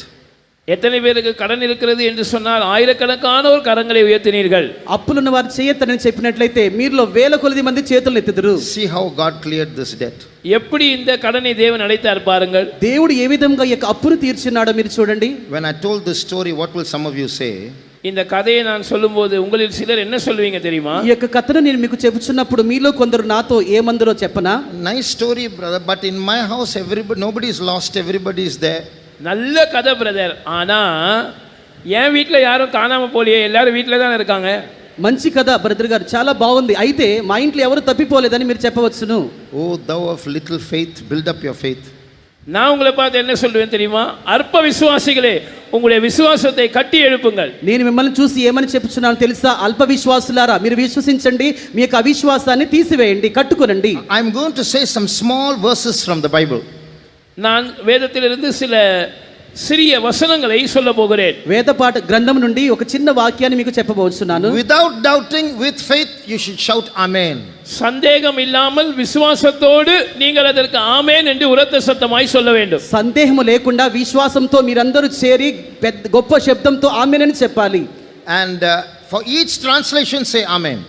Speaker 4: எத்தனை பேருக்கு கடன் இருக்கிறது என்று சொன்னால் ஆயிரக்கணக்கானோர் கரங்களை உயர்த்தினீர்கள்.
Speaker 3: అప్పులున్న వారు చేయొద్దని చెప్పినట్లయితే మీరులో వేల కొలది మంది చేతులు ఎత్తుదురు.
Speaker 1: See how God cleared this debt.
Speaker 4: எப்படி இந்த கடனை தேவன் அடைத்தார் பாருங்கள்.
Speaker 3: దేవుడు ఏ విధంగా ఈ యొక్క అప్పును తీర్చినాడో మీరు చూడండి.
Speaker 1: When I told this story, what will some of you say?
Speaker 4: இந்த கதையை நான் சொல்லும்போது உங்களில் சிலர் என்ன சொல்வீங்க தெரியுமா?
Speaker 3: ఈ యొక్క కథను నేను మీకు చెబుతున్నప్పుడు మీలో కొందరు నాతో ఏమందరో చెప్పనా?
Speaker 1: Nice story, brother, but in my house nobody is lost, everybody is there.
Speaker 4: நல்ல கதை பிரதர், ஆனா என் வீட்டில் யாரும் காணாம போலியே, எல்லாரும் வீட்டில் தான் இருக்காங்க.
Speaker 3: మంచి కథ బ్రదర్ గారు, చాలా బాగుంది. అయితే మా ఇంట్లో ఎవరు తప్పిపోలేదని మీరు చెప్పవచ్చును.
Speaker 1: Oh, thou of little faith, build up your faith.
Speaker 4: நான் உங்களை பார்த்து என்ன சொல்லுவேன் தெரியுமா? அற்ப விசுவாசிகளே, உங்களுடைய விசுவாசத்தை கட்டி எழுப்புங்கள்.
Speaker 3: నేను మిమ్మల్ని చూసి ఏమని చెప్పుచున్నాను తెలుసా? అల్ప విశ్వాసులారా, మీరు విశ్వసించండి, మీ యొక్క అవిశ్వాసాన్ని తీసివేయండి, కట్టుకోనండి.
Speaker 1: I'm going to say some small verses from the Bible.
Speaker 4: நான் வேதத்திலிருந்து சில சிறிய வசனங்களை சொல்ல போகிறேன்.
Speaker 3: వేదపాఠ గ్రంథం నుండి ఒక చిన్న వాక్యాన్ని మీకు చెప్పబోతున్నాను.
Speaker 1: Without doubting, with faith, you should shout Amen.
Speaker 4: சந்தேகம் இல்லாமல் விசுவாசத்தோடு நீங்கள் அதற்கு ஆமென் என்று உரத்த சத்தமாய் சொல்ல வேண்டும்.
Speaker 3: సందేహము లేకుండా విశ్వాసంతో మీరందరూ చేరి గొప్ప శబ్దంతో ఆమేన్ అని చెప్పాలి.
Speaker 1: And for each translation, say Amen.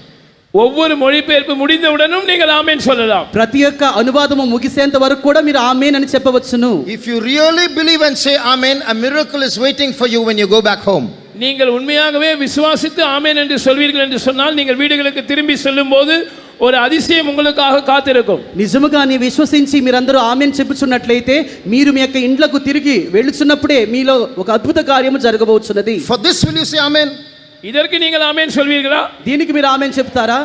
Speaker 4: ஒவ்வொரு மொழிபெயர்ப்பு முடிந்தவுடனும் நீங்கள் ஆமென் சொல்லலாம்.
Speaker 3: ప్రతి ఒక్క అనువాదము ముగిసేంత వరకు కూడా మీరు ఆమేన్ అని చెప్పవచ్చును.
Speaker 1: If you really believe and say Amen, a miracle is waiting for you when you go back home.
Speaker 4: நீங்கள் உண்மையாகவே விசுவாசித்து ஆமென் என்று சொல்வீர்கள் என்று சொன்னால் நீங்கள் வீடுகளுக்கு திரும்பி செல்லும்போது ஒரு அதிசயம் உங்களுக்காக காத்திருக்கும்.
Speaker 3: నిజముగానే విశ్వసించి మీరందరూ ఆమేన్ చెప్పుచున్నట్లయితే మీరు మీ యొక్క ఇండ్లకు తిరిగి వెళ్ళుచున్నప్పుడే మీలో ఒక అద్భుత కార్యము జరగబోతున్నది.
Speaker 1: For this will you say Amen?
Speaker 4: இதற்கு நீங்கள் ஆமென் சொல்வீர்களா?
Speaker 3: దీనికి మీరు ఆమేన్ చెప్తారా?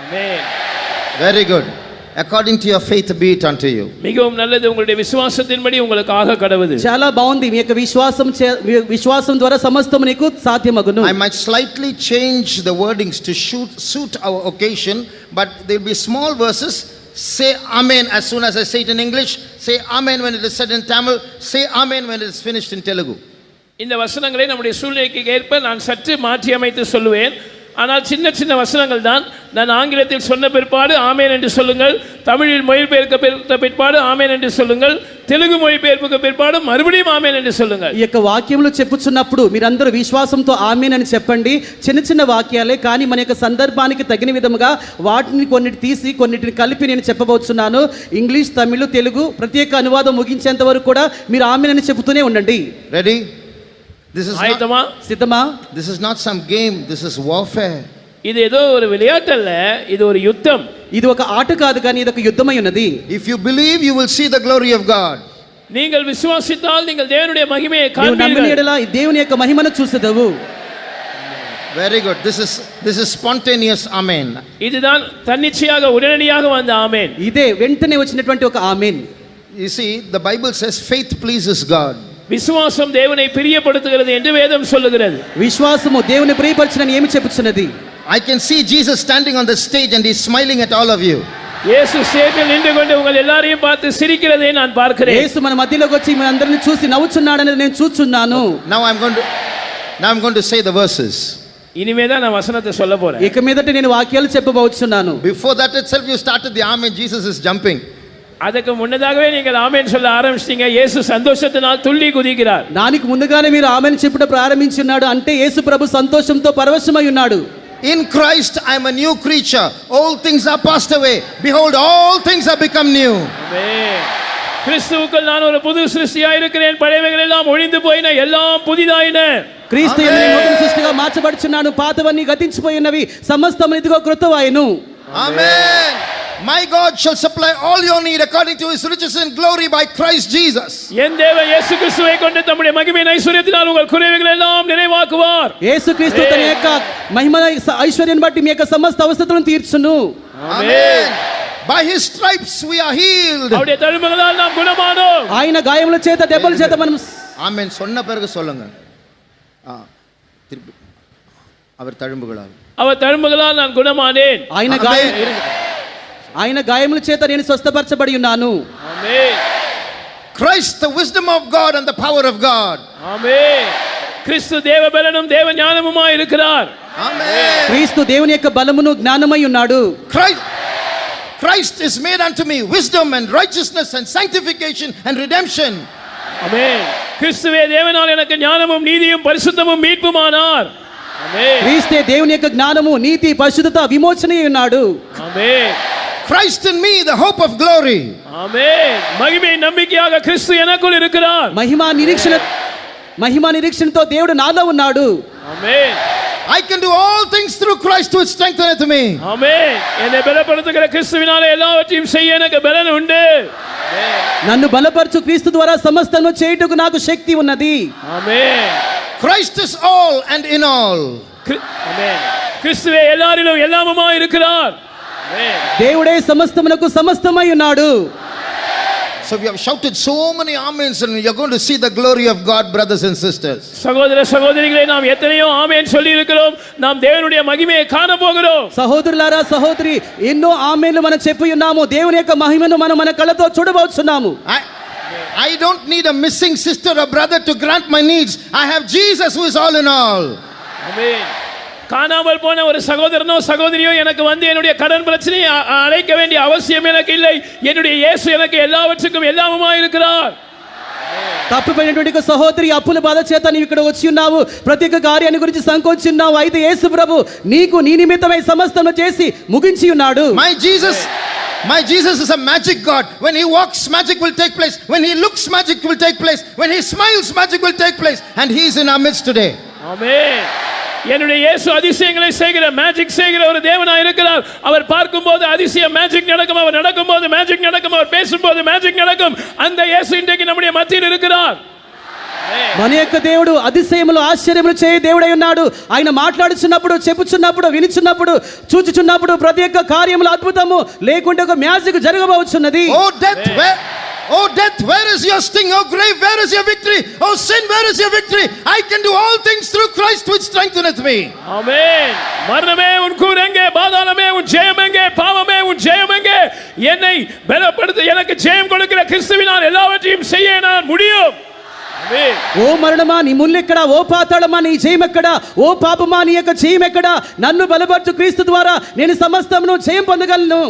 Speaker 4: ஆமென்.
Speaker 1: Very good. According to your faith be it unto you.
Speaker 4: மிகவும் நல்லது, உங்களுடைய விசுவாசத்தின்படி உங்களுக்காக கடவுது.
Speaker 3: చాలా బాగుంది. మీ యొక్క విశ్వాసం ద్వారా సమస్తం నీకు సాధ్యమగును.
Speaker 1: I might slightly change the wordings to suit our occasion, but there will be small verses. Say Amen as soon as I say it in English. Say Amen when it is said in Tamil. Say Amen when it is finished in Telugu.
Speaker 4: இந்த வசனங்களை நம்முடைய சூழ்நிலைக்கு ஏற்ப நான் சற்று மாற்றி அமைத்து சொல்லுவேன். ஆனால் சின்ன சின்ன வசனங்கள் தான். நான் ஆங்கிலத்தில் சொன்ன பிற்பாடு ஆமேன் என்று சொல்லுங்கள், தமிழில் மொழிபெயர்க்கப்பட்ட பிற்பாடு ஆமேன் என்று சொல்லுங்கள், తెలుగు மொழிபெயர்ப்புக்கு பிற்பாடு மறுபடியும் ఆమేన్ என்று சொல்லுங்கள்.
Speaker 3: ఈ యొక్క వాక్యములు చెప్పుచున్నప్పుడు మీరందరూ విశ్వాసంతో ఆమేన్ అని చెప్పండి. చిన్న చిన్న వాక్యాలే కానీ మన యొక్క సందర్భానికి తగిన విధముగా వాటిని కొన్నిటి తీసి కొన్నిటిని కలిపి నేను చెప్పబోతున్నాను. ఇంగ్లీష్, తమిళ, తెలుగు ప్రత్యేక అనువాదం ముగించేంత వరకు కూడా మీరు ఆమేన్ అని చెబుతూనే ఉండండి.
Speaker 1: Ready? This is
Speaker 4: ஆயத்தமா?
Speaker 3: సిద్ధమా?
Speaker 1: This is not some game. This is warfare.
Speaker 4: இது ஏதோ ஒரு விளையாட்டு அல்ல, இது ஒரு யுத்தம்.
Speaker 3: ఇది ఒక ఆట కాదు కానీ ఇది ఒక యుద్ధమై ఉన్నది.
Speaker 1: If you believe, you will see the glory of God.
Speaker 4: நீங்கள் விசுவாசித்தால் நீங்கள் தேவனுடைய மகிமையை
Speaker 3: నీవు నమ్మిన
Speaker 4: காண்பீர்கள்.
Speaker 3: యెడల దేవుని యొక్క మహిమను చూసెదవు.
Speaker 1: Very good. This is spontaneous Amen.
Speaker 4: இதுதான் தன்னிச்சையாக உடனடியாக வந்த ஆமேன்.
Speaker 3: ఇదే వెంటనే వచ్చినటువంటి ఒక ఆమేన్.
Speaker 1: You see, the Bible says faith pleases God.
Speaker 4: விசுவாசம் தேவனை பிரியப்படுத்துகிறது என்று வேதம் சொல்லுகிறது.
Speaker 3: విశ్వాసము దేవుని ప్రియపరచునని ఏమి చెప్పుచున్నది?
Speaker 1: I can see Jesus standing on the stage and he's smiling at all of you.
Speaker 4: இயேசு ஸ்டேஜில் நின்று கொண்டு உங்கள் எல்லாரையும் பார்த்து சிரிக்கிறதை நான் பார்க்கிறேன்.
Speaker 3: యేసు మన మధ్యలోకి వచ్చి మన అందరిని చూసి నవ్వుచున్నాడని నేను చూచున్నాను.
Speaker 1: Now I'm going to say the verses.
Speaker 4: இனிமே தான் நான் வசனத்தை சொல்ல போறேன்.
Speaker 3: ఇక మీదట నేను వాక్యాలు చెప్పబోతున్నాను.
Speaker 1: Before that itself you started the Amen. Jesus is jumping.
Speaker 4: அதுக்கு முன்னதாகவே நீங்கள் ஆமென் சொல்ல ஆரம்பிச்சிட்டீங்க. இயேசு சந்தோஷத்தினால் துள்ளி குதிக்கிறார்.
Speaker 3: దానికి ముందుగానే మీరు ఆమెను చెప్పుట ప్రారంభించున్నాడు. అంటే యేసు ప్రభు సంతోషంతో పరవశమై ఉన్నాడు.
Speaker 1: In Christ I am a new creature. All things are passed away. Behold, all things have become new.
Speaker 4: ஆமென். கிறிஸ்துவுக்குள் நான் ஒரு புது சிருஷ்டியாய் இருக்கிறேன், பழையவைகள் எல்லாம் ஒழிந்து போயின, எல்லாம் புதிதாயின.
Speaker 3: క్రీస్తు యందు నేను నూతన సృష్టిగా మార్చబడుచున్నాను, పాతవన్నీ గతించిపోయినవి, సమస్తము ఇదిగో కృతవాయెను.
Speaker 1: Amen. My God shall supply all your need according to his riches in glory by Christ Jesus.
Speaker 4: என் தேவன் இயேசு கிறிஸ்துவை கொண்டு தம்முடைய மகிமையின் ஐஸ்வரியத்தினால் உங்கள் குறைவுகள் எல்லாம் நிறைவாக்குவார்.
Speaker 3: యేసుక్రీస్తు తన యొక్క మహిమ ఐశ్వర్యాన్ని బట్టి మీ యొక్క సమస్త అవసరతలను తీర్చును.
Speaker 1: Amen. By his stripes we are healed.
Speaker 4: அவருடைய தழும்புகளால் நாம் குணமானோம்.
Speaker 3: ఆయన గాయముల చేత దెబ్బల చేత మనం
Speaker 1: Amen. சொன்ன பிறகு சொல்லுங்க. திருப்பி அவர் தழும்புகளால்
Speaker 4: அவர் தழும்புகளால் நான் குணமானேன்.
Speaker 3: ఆయన గాయముల చేత నేను స్వస్థపరచబడి ఉన్నాను.
Speaker 4: ఆమేన్.
Speaker 1: Christ, the wisdom of God and the power of God.
Speaker 4: ஆமென். கிறிஸ்து தேவ பலனும் தேவ ஞானமுமாய் இருக்கிறார்.
Speaker 1: Amen.
Speaker 3: క్రీస్తు దేవుని యొక్క బలమును జ్ఞానమై ఉన్నాడు.
Speaker 1: Christ is made unto me wisdom and righteousness and sanctification and redemption.
Speaker 4: ஆமென். கிறிஸ்துவே தேவனால் எனக்கு ஞானமும் நீதியும் பரிசுத்தமும் மீட்புமானார். ஆமென்.
Speaker 3: క్రీస్తే దేవుని యొక్క జ్ఞానము నీతి పరిశుద్ధత విమోచనై ఉన్నాడు.
Speaker 4: ஆமென்.
Speaker 1: Christ in me, the hope of glory.
Speaker 4: ஆமென். மகிமை நம்பிக்கையாக கிறிஸ்து எனக்குள் இருக்கிறார்.
Speaker 3: మహిమ నిరీక్షణతో దేవుడు నాలో ఉన్నాడు.
Speaker 4: ஆமென்.
Speaker 1: I can do all things through Christ who strengtheneth me.
Speaker 4: ஆமென். என்னை பலப்படுத்துகிற கிறிஸ்துவினாலே எல்லாவற்றையும் செய்ய எனக்கு பலன் உண்டு.
Speaker 3: నన్ను బలపరచు క్రీస్తు ద్వారా సమస్తము చేయుటకు నాకు శక్తి ఉన్నది.
Speaker 4: ஆமென்.
Speaker 1: Christ is all and in all.
Speaker 4: ஆமென். கிறிஸ்துவே எல்லாரிலும் எல்லாமுமாய் இருக்கிறார். ஆமென்.
Speaker 3: దేవుడే సమస్తమునకు సమస్తమై ఉన్నాడు.
Speaker 1: So we have shouted so many amens and you're going to see the glory of God, brothers and sisters.
Speaker 4: சகோதர சகோதரிகளே, நாம் எத்தனையோ ஆமென் சொல்லி இருக்கிறோம். நாம் தேவனுடைய மகிமையை காண போகிறோம்.
Speaker 3: సహోదరులారా సహోదరి ఎన్నో ఆమేన్లు మనం చెప్పి ఉన్నాము. దేవుని యొక్క మహిమను మనం మన కళ్ళతో చూడబోతున్నాము.
Speaker 1: I don't need a missing sister or brother to grant my needs. I have Jesus who is all in all.
Speaker 4: ஆமென். காணாமல் போன ஒரு சகோதரனோ சகோதரியோ எனக்கு வந்து என்னுடைய கடன் பிரச்சனையை அழைக்க வேண்டிய அவசியம் எனக்கு இல்லை. என்னுடைய இயேசு எனக்கு எல்லாவற்றுக்கும் எல்லாமுமாய் இருக்கிறார்.
Speaker 3: తప్పిపోయినటువంటి సహోదరి అప్పుల బాధ చేత నీవు ఇక్కడ వచ్చి ఉన్నావు. ప్రతి ఒక్క కార్యాన్ని గురించి సంకోచిస్తున్నావు. అయితే యేసు ప్రభు నీకు నీ నిమిత్తమై సమస్తము చేసి ముగించి ఉన్నాడు.
Speaker 1: My Jesus is a magic God. When he walks, magic will take place. When he looks, magic will take place. When he smiles, magic will take place. And he is in our midst today.
Speaker 4: ஆமென். என்னுடைய இயேசு அதிசயங்களை செய்கிற magic செய்கிற ஒரு தேவனாய் இருக்கிறார். அவர் பார்க்கும்போது அதிசயம் மேஜிக் நடக்கும். அவர் நடக்கும்போது மேஜிக் நடக்கும். அவர் பேசும்போது மேஜிக் நடக்கும். அந்த இயேசு இன்றைக்கு நம்முடைய மத்தியில் இருக்கிறார்.
Speaker 3: మన యొక్క దేవుడు అతిశయములు ఆశ్చర్యములు చేయ దేవుడై ఉన్నాడు. ఆయన మాట్లాడుచున్నప్పుడు, చెప్పుచున్నప్పుడు, వినిచున్నప్పుడు, చూచుచున్నప్పుడు ప్రతి ఒక్క కార్యములు అద్భుతము లేకుంటే ఒక magic జరగబోచున్నది.
Speaker 1: Oh death, where is your sting? Oh grave, where is your victory? Oh sin, where is your victory? I can do all things through Christ which strengtheneth me.
Speaker 4: ஆமென். மரணமே உன் கூர் எங்கே? பாதாளமே உன் ஜெயம் எங்கே? பாவமே உன் ஜெயம் எங்கே? என்னை பலப்படுத்த எனக்கு ஜெயம் கொடுக்கிற கிறிஸ்துவினால் எல்லாவற்றையும் செய்ய நான் முடியும். ஆமென்.
Speaker 3: ఓ మరణమా నీ ముల్లెక్కడా? ఓ పాతాళమా నీ జయం ఎక్కడా? ఓ పాపమా నీ యొక్క జయం ఎక్కడా? నన్ను బలపరచు క్రీస్తు ద్వారా నేను సమస్తమును జయం పొందగలను.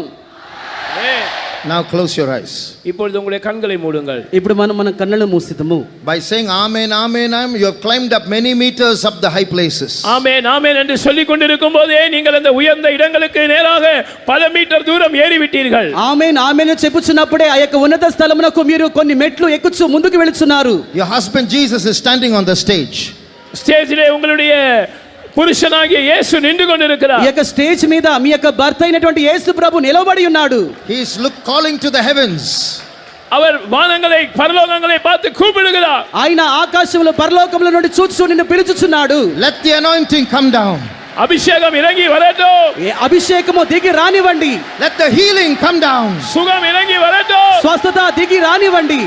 Speaker 4: Amen.
Speaker 1: Now close your eyes.
Speaker 4: இப்பொழுது உங்களுடைய கண்களை மூடுங்கள்.
Speaker 3: ఇప్పుడు మన కళ్ళను మూసితము.
Speaker 1: By saying amen, amen, amen, you have climbed up many meters up the high places.
Speaker 4: ஆமென் ஆமென் என்று சொல்லிக் கொண்டிருக்கும் போதே நீங்கள் அந்த உயர்ந்த இடங்களுக்கு நேராக பல மீட்டர் தூரம் ஏறி விட்டீர்கள்.
Speaker 3: ఆమేన్ ఆమేన్ చెప్పుచున్నప్పుడే ఆ యొక్క ఉన్నత స్థలమునకు మీరు కొన్ని మెట్లు ఎక్కుచు ముందుకు వెళుచున్నారు.
Speaker 1: Your husband Jesus is standing on the stage.
Speaker 4: ஸ்டேஜிலே உங்களுடைய పురుషనాగియ యేసు నిండు కొనిరుక్கிறார்.
Speaker 3: ఈ యొక్క స్టేజ్ మీద మీ యొక్క భర్త అయినటువంటి యేసు ప్రభు నిలబడి ఉన్నాడు.
Speaker 1: He is calling to the heavens.
Speaker 4: அவர் வானங்களை பரலோகங்களை பார்த்து கூப்பிடுகிறார்.
Speaker 3: ఆయన ఆకాశంలో పరలోకముల నుండి చూచు నిన్ను పిలుచుచున్నాడు.
Speaker 1: Let the anointing come down.
Speaker 4: అభిషేకం ఇరంగి వరటం.
Speaker 3: అభిషేకము దిగి రానివ్వండి.
Speaker 1: Let the healing come down.
Speaker 4: సుఖం ఇరంగి వరటం.
Speaker 3: స్వస్థత దిగి రానివ్వండి.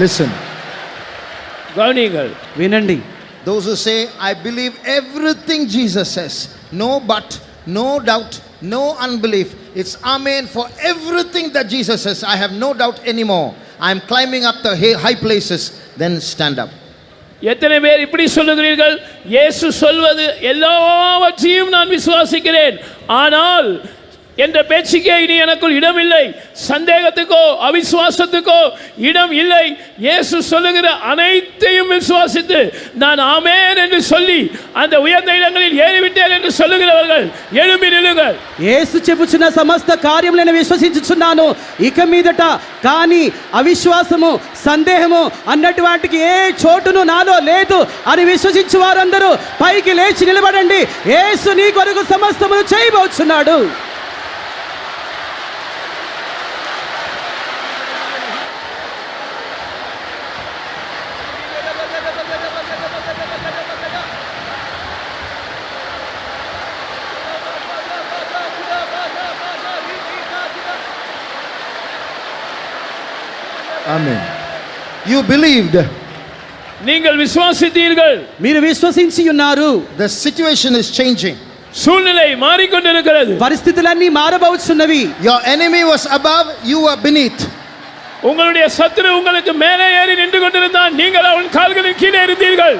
Speaker 1: Listen.
Speaker 4: கவனிங்கள்.
Speaker 3: వినండి.
Speaker 1: Those who say, I believe everything Jesus says, no but, no doubt, no unbelief. It's amen for everything that Jesus says. I have no doubt anymore. I am climbing up the high places. Then stand up.
Speaker 4: எத்தனை பேர் இப்படி சொல்லுகிறீர்கள்? இயேசு சொல்வது எல்லாவற்றையும் நான் விசுவாசிக்கிறேன், ஆனால் என்ற பேச்சுக்கே இனி எனக்குள் இடமில்லை, சந்தேகத்துக்கோ அவிசுவாசத்துக்கோ இடம் இல்லை. இயேசு சொல்லுகிற அனைத்தையும் விசுவாசித்து நான் ஆமென் என்று சொல்லி அந்த உயர்ந்த இடங்களில் ஏறிவிட்டேன் என்று சொல்லுகிறவர்கள் எழும்பி நில்லுங்கள்.
Speaker 3: యేసు చెప్పుచున్న సమస్త కార్యములు నేను విశ్వసించుచున్నాను, ఇక మీదట కానీ అవిశ్వాసము సందేహము అన్నటి వాటికి ఏ చోటును నాలో లేదు అని విశ్వసించు వారందరూ పైకి లేచి నిలబడండి. యేసు నీ కొరకు సమస్తమును చేయబోచున్నాడు.
Speaker 1: Amen. You believed.
Speaker 4: நீங்கள் விசுவாசித்தீர்கள்.
Speaker 3: మీరు విశ్వసించి ఉన్నారు.
Speaker 1: The situation is changing.
Speaker 4: சூழ்நிலை மாறிக்கொண்டிருக்கிறது.
Speaker 3: పరిస్థితులన్నీ మారబోచున్నవి.
Speaker 1: Your enemy was above, you were beneath.
Speaker 4: உங்களுடைய சத்துரு உங்களுக்கு மேலே ஏறி நின்று கொண்டிருந்தான், நீங்கள் அவன் கால்களின் கீழே இருந்தீர்கள்.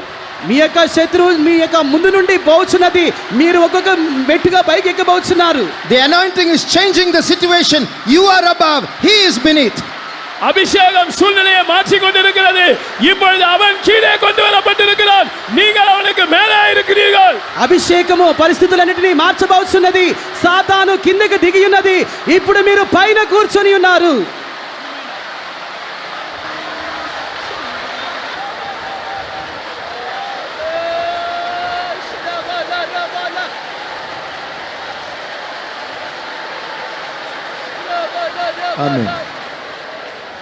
Speaker 3: మీ యొక్క శత్రువు మీ యొక్క ముందు నుండి పోచున్నది, మీరు ఒక్కొక్క మెట్టుగా పైకి ఎక్కబోచున్నారు.
Speaker 1: The anointing is changing the situation. You are above, he is beneath.
Speaker 4: அபிஷேகம் சூழ்நிலையை மாற்றிக் கொண்டிருக்கிறது. இப்பொழுது அவன் கீழே கொண்டு வரப்பட்டிருக்கிறான், நீங்கள் அவனுக்கு மேலே இருக்கிறீர்கள்.
Speaker 3: అభిషేకము పరిస్థితులన్నిటినీ మార్చబోచున్నది. సాతాను కిందకి దిగి ఉన్నది, ఇప్పుడు మీరు పైన కూర్చొని ఉన్నారు.
Speaker 1: Amen.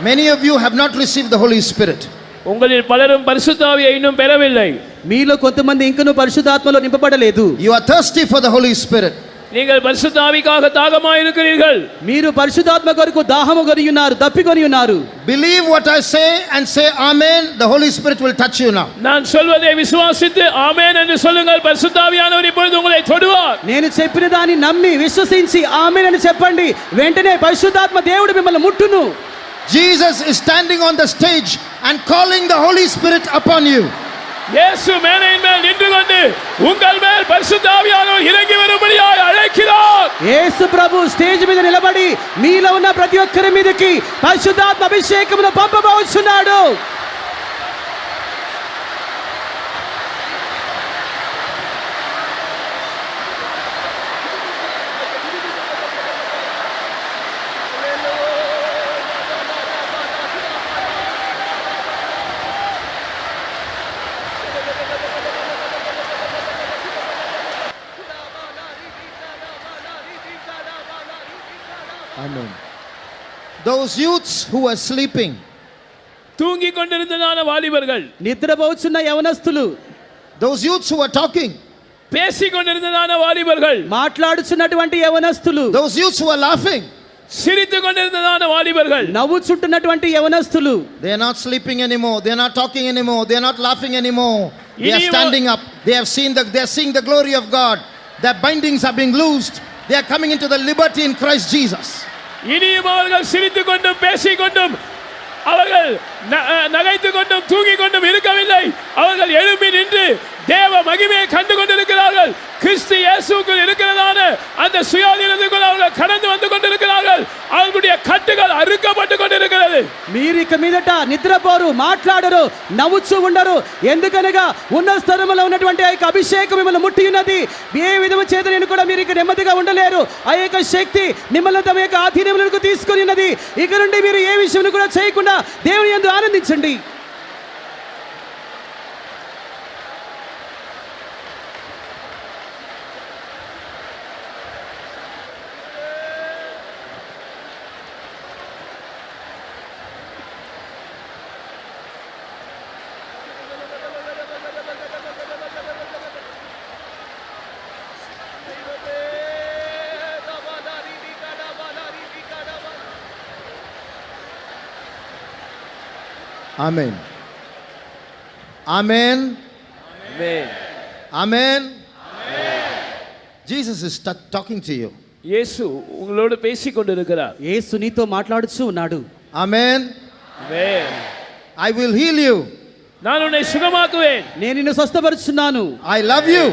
Speaker 1: Many of you have not received the Holy Spirit.
Speaker 4: உங்களில் பலரும் பரிசுத்த ஆவியை இன்னும் பெறவில்லை.
Speaker 3: మీలో కొంతమంది ఇంకనూ పరిశుద్ధాత్మలో నింపబడలేదు.
Speaker 1: You are thirsty for the Holy Spirit.
Speaker 4: நீங்கள் பரிசுத்த ஆவிக்காக தாகமாய் இருக்கிறீர்கள்.
Speaker 3: మీరు పరిశుద్ధాత్మ కొరకు దాహము కొని ఉన్నారు, దప్పికొని ఉన్నారు.
Speaker 1: Believe what I say and say amen. The Holy Spirit will touch you now.
Speaker 4: நான் சொல்வதை விசுவாசித்து ஆமென் என்று சொல்லுங்கள். பரிசுத்த ஆவியானவர் இப்பொழுது உங்களை தொடுவார்.
Speaker 3: నేను చెప్పిన దాన్ని నమ్మి విశ్వసించి ఆమేన్ అని చెప్పండి. వెంటనే పరిశుద్ధాత్మ దేవుడు మిమ్మల్ని ముట్టును.
Speaker 1: Jesus is standing on the stage and calling the Holy Spirit upon you.
Speaker 4: இயேசு மேடையின் மேல் நின்று கொண்டு உங்கள் மேல் பரிசுத்த ஆவியானவர் இறங்கி வரும்படியாய் அழைக்கிறார்.
Speaker 3: యేసు ప్రభు స్టేజ్ మీద నిలబడి మీలో ఉన్న ప్రతి ఒక్కరి మీదకి పరిశుద్ధాత్మ అభిషేకమును పంపబోచున్నాడు.
Speaker 1: Amen. Those youths who were sleeping,
Speaker 4: தூங்கிக் கொண்டிருந்ததான வாலிபர்கள்,
Speaker 3: నిద్రపోచున్న యవనస్తులు,
Speaker 1: those youths who were talking,
Speaker 4: பேசிக் கொண்டிருந்ததான வாலிபர்கள்,
Speaker 3: మాట్లాడుచున్నటువంటి యవనస్తులు,
Speaker 1: those youths who were laughing,
Speaker 4: சிரித்துக் கொண்டிருந்ததான வாலிபர்கள்,
Speaker 3: నవ్వుచుంటున్నటువంటి యవనస్తులు,
Speaker 1: they are not sleeping anymore, they are not talking anymore, they are not laughing anymore. They are standing up. They are seeing the glory of God. Their bindings are being loosed. They are coming into the liberty in Christ Jesus.
Speaker 4: இனியும் அவர்கள் சிரித்துக் கொண்டும் பேசிக் கொண்டும் அவர்கள் நகைத்துக் கொண்டும் தூங்கிக் கொண்டும் இருக்கவில்லை. அவர்கள் எழும்பி நின்று தேவ மகிமையை கண்டு கொண்டிருக்கிறார்கள். கிறிஸ்து இயேசுவுக்குள் இருக்கிறதான அந்த சுயாதீனத்துக்குள் அவர்கள் கடந்து வந்து கொண்டிருக்கிறார்கள். அவர்களுடைய கட்டுகள் அறுக்கப்பட்டு கொண்டிருக்கிறது.
Speaker 3: మీరు ఇక మీదట నిద్రపోరు, మాట్లాడరు, నవ్వుచూ ఉండరు. ఎందుకనగా ఉన్న స్థలములో ఉన్నటువంటి ఆ యొక్క అభిషేకం మిమ్మల్ని ముట్టి ఉన్నది. ఏ విధము చేత నేను కూడా మీరు ఇక నెమ్మదిగా ఉండలేరు. ఆ యొక్క శక్తి మిమ్మల్ని తమ యొక్క ఆధీనంలోకి తీసుకొని ఉన్నది. ఇక నుండి మీరు ఏ విషయం కూడా చేయకుండా దేవుని యందు ఆనందించండి.
Speaker 1: Amen. Amen.
Speaker 4: Amen.
Speaker 1: Amen. Jesus is talking to you.
Speaker 4: இயேசு உங்களோடு பேசிக் கொண்டிருக்கிறார்.
Speaker 3: యేసు నీతో మాట్లాడుచూ ఉన్నాడు.
Speaker 1: Amen.
Speaker 4: Amen.
Speaker 1: I will heal you.
Speaker 4: நான் உன்னை சுகமாக்குவேன்.
Speaker 3: నేను నిన్ను స్వస్థపరుచున్నాను.
Speaker 1: I love you.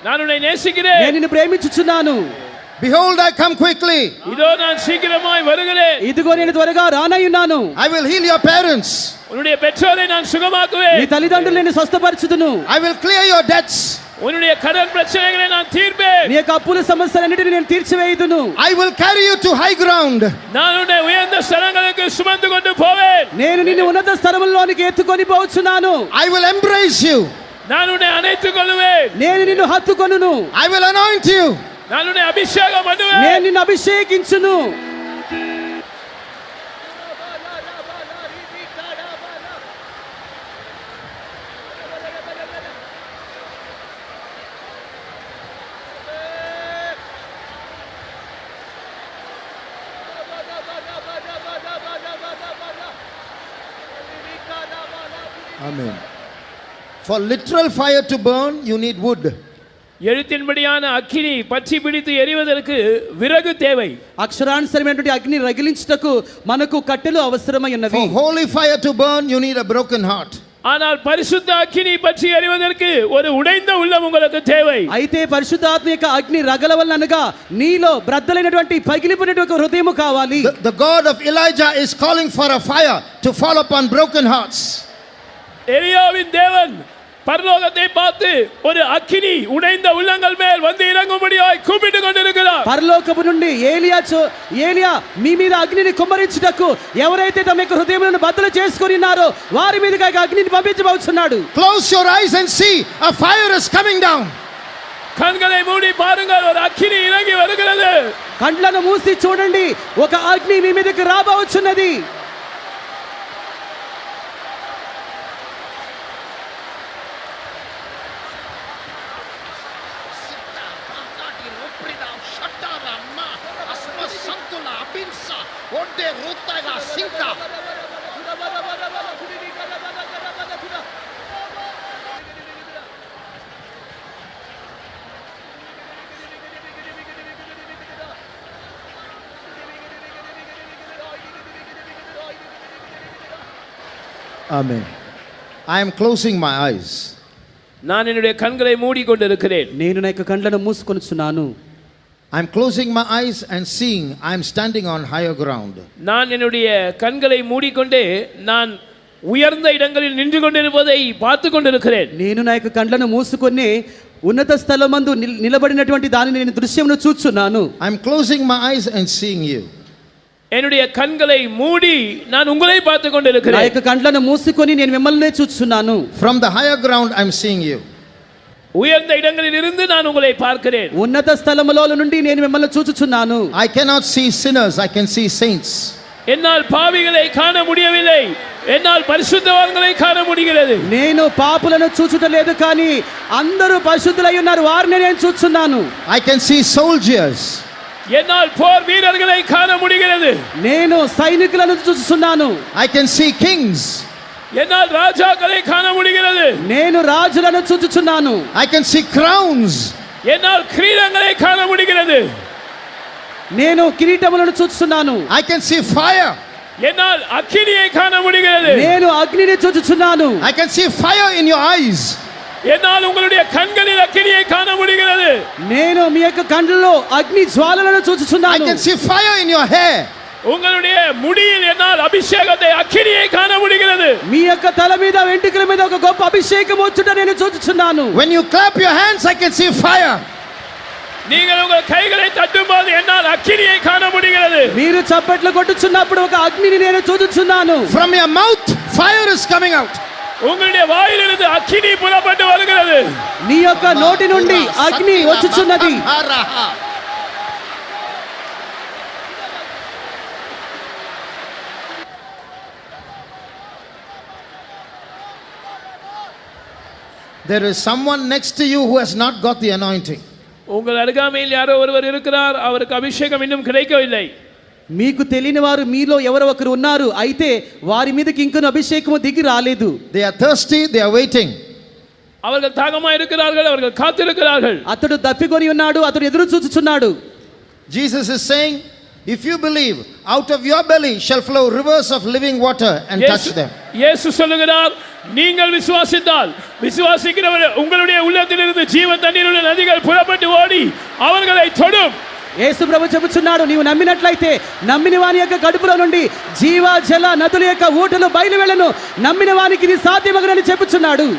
Speaker 4: நான் உன்னை நேசிக்கிறேன்.
Speaker 3: నేను నిన్ను ప్రేమించుచున్నాను.
Speaker 1: Behold, I come quickly.
Speaker 4: இதோ நான் சீக்கிரமாய் வருகிறேன்.
Speaker 3: ఇదిగో నేను త్వరగా రానయ్యున్నాను.
Speaker 1: I will heal your parents.
Speaker 4: உன்னுடைய பெற்றோரை நான்
Speaker 3: నీ
Speaker 4: சுகமாக்குவேன்.
Speaker 3: తల్లిదండ్రులు నేను స్వస్థపరచుదును.
Speaker 1: I will clear your debts.
Speaker 4: உன்னுடைய கடன் பிரச்சனைகளை நான் தீர்ப்பேன்.
Speaker 3: నీ యొక్క అప్పుల సమస్యలన్నిటిని నేను తీర్చివేయుదును.
Speaker 1: I will carry you to high ground.
Speaker 4: நான் உன்னை உயர்ந்த స్థలங்களுக்கு சுமந்து கொண்டு போவேன்.
Speaker 3: నేను నిన్ను ఉన్నత స్థలములోనికి ఎత్తుకొని పోవచ్చున్నాను.
Speaker 1: I will embrace you.
Speaker 4: நான் உன்னை அணைத்துக் கொள்வேன்.
Speaker 3: నేను నిన్ను హత్తుకొనును.
Speaker 1: I will anoint you.
Speaker 4: நான் உன்னை அபிஷேகம் பண்ணுவேன்.
Speaker 3: నేను నిన్ను అభిషేకించును.
Speaker 1: Amen. For literal fire to burn, you need wood.
Speaker 4: எழுத்தின்படியான அக்கினி பற்றி பிடித்து எரிவதற்கு விறகு தேவை.
Speaker 3: అక్షరానుసరమైనటువంటి అగ్ని రగిలించుటకు మనకు కట్టెలు అవసరమై ఉన్నవి.
Speaker 1: For holy fire to burn, you need a broken heart.
Speaker 4: ஆனால் பரிசுத்த அக்கினி பற்றி எரிவதற்கு ஒரு உடைந்த உள்ளம் உங்களுக்கு தேவை.
Speaker 3: అయితే పరిశుద్ధాత్మ యొక్క అగ్ని రగలవలనగా నీలో బ్రద్దలైనటువంటి పగిలిపోయినటువంటి హృదయము కావాలి.
Speaker 1: The God of Elijah is calling for a fire to fall upon broken hearts.
Speaker 4: எலியாவின் தேவன் பரலோகத்தை பார்த்து ஒரு அக்கினி உடைந்த உள்ளங்கள் மேல் வந்து இறங்கும்படியாய் கூப்பிட்டு கொண்டிருக்கிறார்.
Speaker 3: పరలోకపు నుండి ఏలియా మీ మీద అగ్నిని కుమ్మరించుటకు ఎవరైతే తమ యొక్క హృదయములను బద్దలు చేసుకొని ఉన్నారో వారి మీదకి ఆ అగ్నిని పంపించబోతున్నాడు.
Speaker 1: Close your eyes and see, a fire is coming down.
Speaker 4: கண்களை மூடி பாருங்கள், ஒரு அக்கினி இறங்கி வருகிறது.
Speaker 3: కండ్లను మూసి చూడండి, ఒక అగ్ని మీ మీదకి రాబోచున్నది.
Speaker 1: Amen. I am closing my eyes.
Speaker 4: நான் என்னுடைய கண்களை மூடி கொண்டிருக்கிறேன்.
Speaker 3: నేను నా యొక్క కండ్లను మూసుకొనుచున్నాను.
Speaker 1: I am closing my eyes and seeing I am standing on higher ground.
Speaker 4: நான் என்னுடைய கண்களை மூடிக்கொண்டே நான் உயர்ந்த இடங்களில் நின்று கொண்டிருப்பதை பார்த்து கொண்டிருக்கிறேன்.
Speaker 3: నేను నా యొక్క కండ్లను మూసుకొని ఉన్నత స్థలమందు నిలబడినటువంటి దానిని నేను దృశ్యమును చూచున్నాను.
Speaker 1: I am closing my eyes and seeing you.
Speaker 4: என்னுடைய கண்களை மூடி நான் உங்களை பார்த்து
Speaker 3: నా
Speaker 4: கொண்டிருக்கிறேன்.
Speaker 3: యొక్క కండ్లను మూసుకొని నేను మిమ్మల్ని చూచున్నాను.
Speaker 1: From the higher ground I am seeing you.
Speaker 4: உயர்ந்த இடங்களில் இருந்து நான் உங்களை பார்க்கிறேன்.
Speaker 3: ఉన్నత స్థలములో నుండి నేను మిమ్మల్ని చూచుచున్నాను.
Speaker 1: I cannot see sinners, I can see saints.
Speaker 4: என்னால் பாவிகளை காண முடியவில்லை, என்னால் பரிசுத்தவான்களை காண முடிகிறது.
Speaker 3: నేను పాపులను చూచుటలేదు కానీ అందరూ పరిశుద్ధులై ఉన్నారు, వారిని నేను చూచున్నాను.
Speaker 1: I can see soldiers.
Speaker 4: என்னால் போர் வீரர்களை காண முடிகிறது.
Speaker 3: నేను సైనికులను చూచుచున్నాను.
Speaker 1: I can see kings.
Speaker 4: என்னால் ராஜாக்களை காண முடிகிறது.
Speaker 3: నేను రాజులను చూచుచున్నాను.
Speaker 1: I can see crowns.
Speaker 4: என்னால் கிரீடங்களை காண முடிகிறது.
Speaker 3: నేను కిరీటములను చూచుచున్నాను.
Speaker 1: I can see fire.
Speaker 4: என்னால் அக்கினியை காண முடிகிறது.
Speaker 3: నేను అగ్నిని చూచుచున్నాను.
Speaker 1: I can see fire in your eyes.
Speaker 4: என்னால் உங்களுடைய கண்களில் அக்கினியை காண முடிகிறது.
Speaker 3: నేను మీ యొక్క కండ్లలో అగ్ని జ్వాలలను
Speaker 1: I
Speaker 3: చూచుచున్నాను.
Speaker 1: can see fire in your hair.
Speaker 4: உங்களுடைய முடியில் என்னால் அபிஷேகத்தை அக்கினியை காண முடிகிறது.
Speaker 3: మీ యొక్క తల మీద వెంట్రుకల మీద ఒక గొప్ప అభిషేకం వచ్చుట నేను చూచుచున్నాను.
Speaker 1: When you clap your hands, I can see fire.
Speaker 4: நீங்கள் உங்கள் கைகளை தட்டும்போது என்னால் அக்கினியை காண முடிகிறது.
Speaker 3: మీరు చప్పట్లు కొట్టుచున్నప్పుడు ఒక అగ్నిని నేను చూచుచున్నాను.
Speaker 1: From your mouth, fire is coming out.
Speaker 4: உங்களுடைய வாயிலிருந்து அக்கினி புறப்பட்டு வருகிறது.
Speaker 3: నీ యొక్క నోటి నుండి అగ్ని వచ్చుచున్నది.
Speaker 1: There is someone next to you who has not got the anointing.
Speaker 4: உங்கள் அருகாமையில் யாரோ ஒருவர் இருக்கிறார், அவருக்கு அபிஷேகம் இன்னும் கிடைக்கவில்லை.
Speaker 3: మీకు తెలియని వారు మీలో ఎవరో ఒకరు ఉన్నారు, అయితే వారి మీదకి ఇంకను అభిషేకము దిగి రాలేదు.
Speaker 1: They are thirsty, they are waiting.
Speaker 4: அவர்கள் தாகமாக இருக்கிறார்கள், அவர்கள் காத்திருக்கிறார்கள்.
Speaker 3: అతడు దప్పికొని ఉన్నాడు, అతడు ఎదురు చూచుచున్నాడు.
Speaker 1: Jesus is saying, if you believe, out of your belly shall flow rivers of living water and touch them.
Speaker 4: இயேசு சொல்லுகிறார், நீங்கள் விசுவாசித்தால், விசுவாசிக்கிறவர் உங்களுடைய உள்ளத்திலிருந்து ஜீவ தண்ணீருள்ள நதிகள் புறப்பட்டு ஓடி அவர்களை தொடும்.
Speaker 3: యేసు ప్రభు చెబుతున్నాడు, నీవు నమ్మినట్లయితే నమ్మిన వాని యొక్క కడుపులో నుండి జీవ జల నదుల యొక్క ఊటలు బయలు వెళ్ళను, నమ్మిన వానికి ఇది సాధ్యమగునని చెబుతున్నాడు.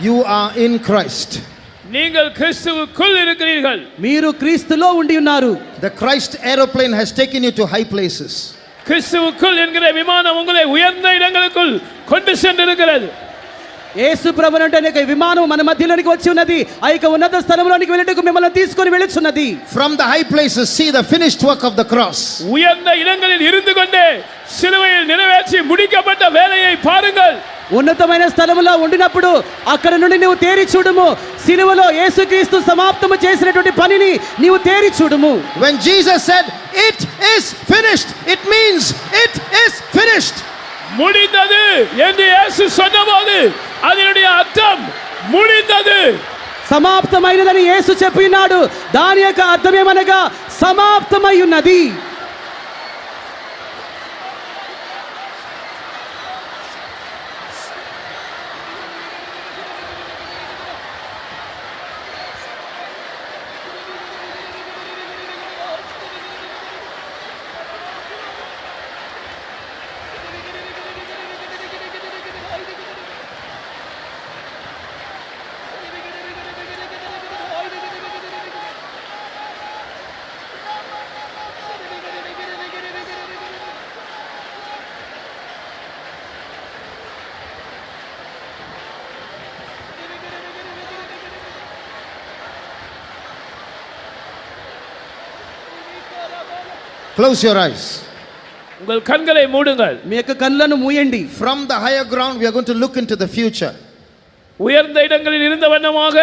Speaker 1: You are in Christ.
Speaker 4: நீங்கள் கிறிஸ்துவுக்குள் இருக்கிறீர்கள்.
Speaker 3: మీరు క్రీస్తులో ఉండి ఉన్నారు.
Speaker 1: The Christ aeroplane has taken you to high places.
Speaker 4: கிறிஸ்துவுக்குள் என்கிற விமானம் உங்களை உயர்ந்த இடங்களுக்குள் கொண்டு சென்றிருக்கிறது.
Speaker 3: యేసు ప్రభువు అంటే అనేక విమానం మన మధ్యలోనికి వచ్చి ఉన్నది, ఆ యొక్క ఉన్నత స్థలంలోనికి వెళ్ళటకు మిమ్మల్ని తీసుకొని వెళుచున్నది.
Speaker 1: From the high places see the finished work of the cross.
Speaker 4: உயர்ந்த இடங்களில் இருந்து கொண்டே சிலுவையில் நிறைவேற்றி முடிக்கப்பட்ட வேலையை பாருங்கள்.
Speaker 3: ఉన్నతమైన స్థలములో ఉండినప్పుడు అక్కడ నుండి నీవు తేరి చూడుము, సిలువలో యేసుక్రీస్తు సమాప్తము చేసినటువంటి పనిని నీవు తేరి చూడుము.
Speaker 1: When Jesus said it is finished, it means it is finished.
Speaker 4: முடிந்தது என்று இயேசு சொன்னபோது அதனுடைய அர்த்தம் முடிந்தது.
Speaker 3: సమాప్తమైనదని యేసు చెప్పినాడు, దాని యొక్క అర్థమేమనగా సమాప్తమై ఉన్నది.
Speaker 1: Close your eyes.
Speaker 4: உங்கள் கண்களை மூடுங்கள்.
Speaker 3: మీ యొక్క కళ్ళను మూయండి.
Speaker 1: From the higher ground we are going to look into the future.
Speaker 4: உயர்ந்த இடங்களில் இருந்த வண்ணமாக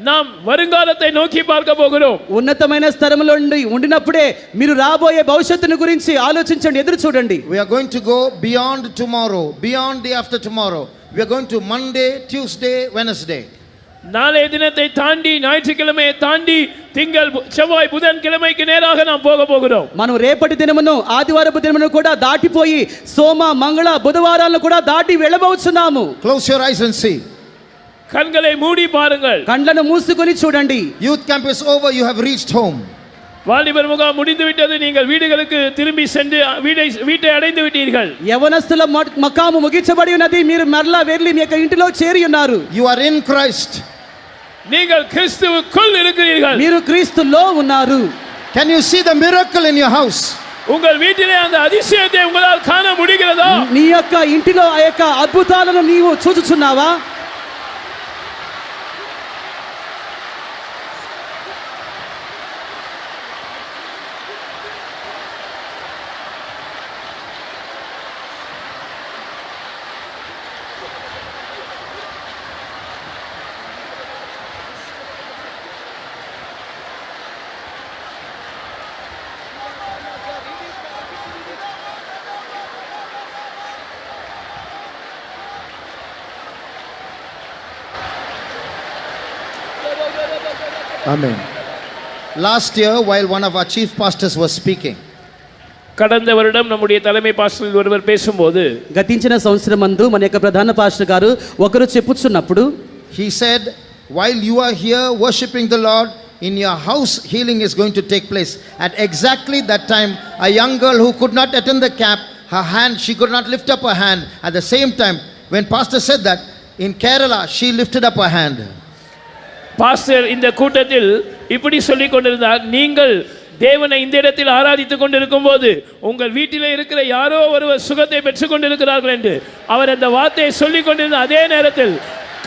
Speaker 4: நாம் வருங்காலத்தை நோக்கி பார்க்க போகிறோம்.
Speaker 3: ఉన్నతమైన స్థలంలో ఉండినప్పుడే మీరు రాబోయే భవిష్యత్తును గురించి ఆలోచించండి, ఎదురు చూడండి.
Speaker 1: We are going to go beyond tomorrow, beyond the after tomorrow. We are going to Monday, Tuesday, Wednesday.
Speaker 4: நாளைய தினத்தை தாண்டி, ஞாயிற்றுக்கிழமையை தாண்டி, திங்கள் செவ்வாய் புதன் கிழமைக்கு நேராக நாம் போக போகிறோம்.
Speaker 3: మనం రేపటి దినమును ఆదివారపు దినమును కూడా దాటిపోయి సోమ మంగళ బుధవారాలను కూడా దాటి వెళ్ళబోతున్నాము.
Speaker 1: Close your eyes and see.
Speaker 4: கண்களை மூடி பாருங்கள்.
Speaker 3: కళ్ళను మూసుకొని చూడండి.
Speaker 1: Youth camp is over, you have reached home.
Speaker 4: வாலிபர் முகாம் முடிந்து விட்டது, நீங்கள் வீடுகளுக்கு திரும்பி சென்று வீட்டை அடைந்து விட்டீர்கள்.
Speaker 3: యవనస్తుల మకాము ముగించబడి ఉన్నది, మీరు మరలా వెళ్ళి మీ యొక్క ఇంటిలో చేరి ఉన్నారు.
Speaker 1: You are in Christ.
Speaker 4: நீங்கள் கிறிஸ்துவுக்குள் இருக்கிறீர்கள்.
Speaker 3: మీరు క్రీస్తులో ఉన్నారు.
Speaker 1: Can you see the miracle in your house?
Speaker 4: உங்கள் வீட்டிலே அந்த அதிசயத்தை உங்களால் காண முடிகிறதா?
Speaker 3: నీ యొక్క ఇంటిలో ఆ యొక్క అద్భుతాలను నీవు చూచుచున్నావా?
Speaker 1: Amen. Last year, while one of our chief pastors was speaking,
Speaker 4: கடந்த வருடம் நம்முடைய தலைமை பாஸ்டர் ஒருவர் பேசும்போது
Speaker 3: గతించిన సంవత్సరం మందు మన యొక్క ప్రధాన పాస్టర్ గారు ఒకరు చెప్పుచున్నప్పుడు
Speaker 1: he said, while you are here worshiping the Lord, in your house healing is going to take place. At exactly that time, a young girl who could not attend the camp, her hand, she could not lift up her hand. At the same time, when pastor said that, in Kerala, she lifted up her hand.
Speaker 4: Pastor இந்த கூட்டத்தில் இப்படி சொல்லிக் கொண்டிருந்தார், நீங்கள் தேவனை இந்த இடத்தில் ஆராதித்துக் கொண்டிருக்கும் போது உங்கள் வீட்டிலே இருக்கிற யாரோ ஒருவர் சுகத்தை பெற்றுக் கொண்டிருக்கிறார்கள் என்று அவர் அந்த வார்த்தையை சொல்லிக் கொண்டிருந்த அதே நேரத்தில்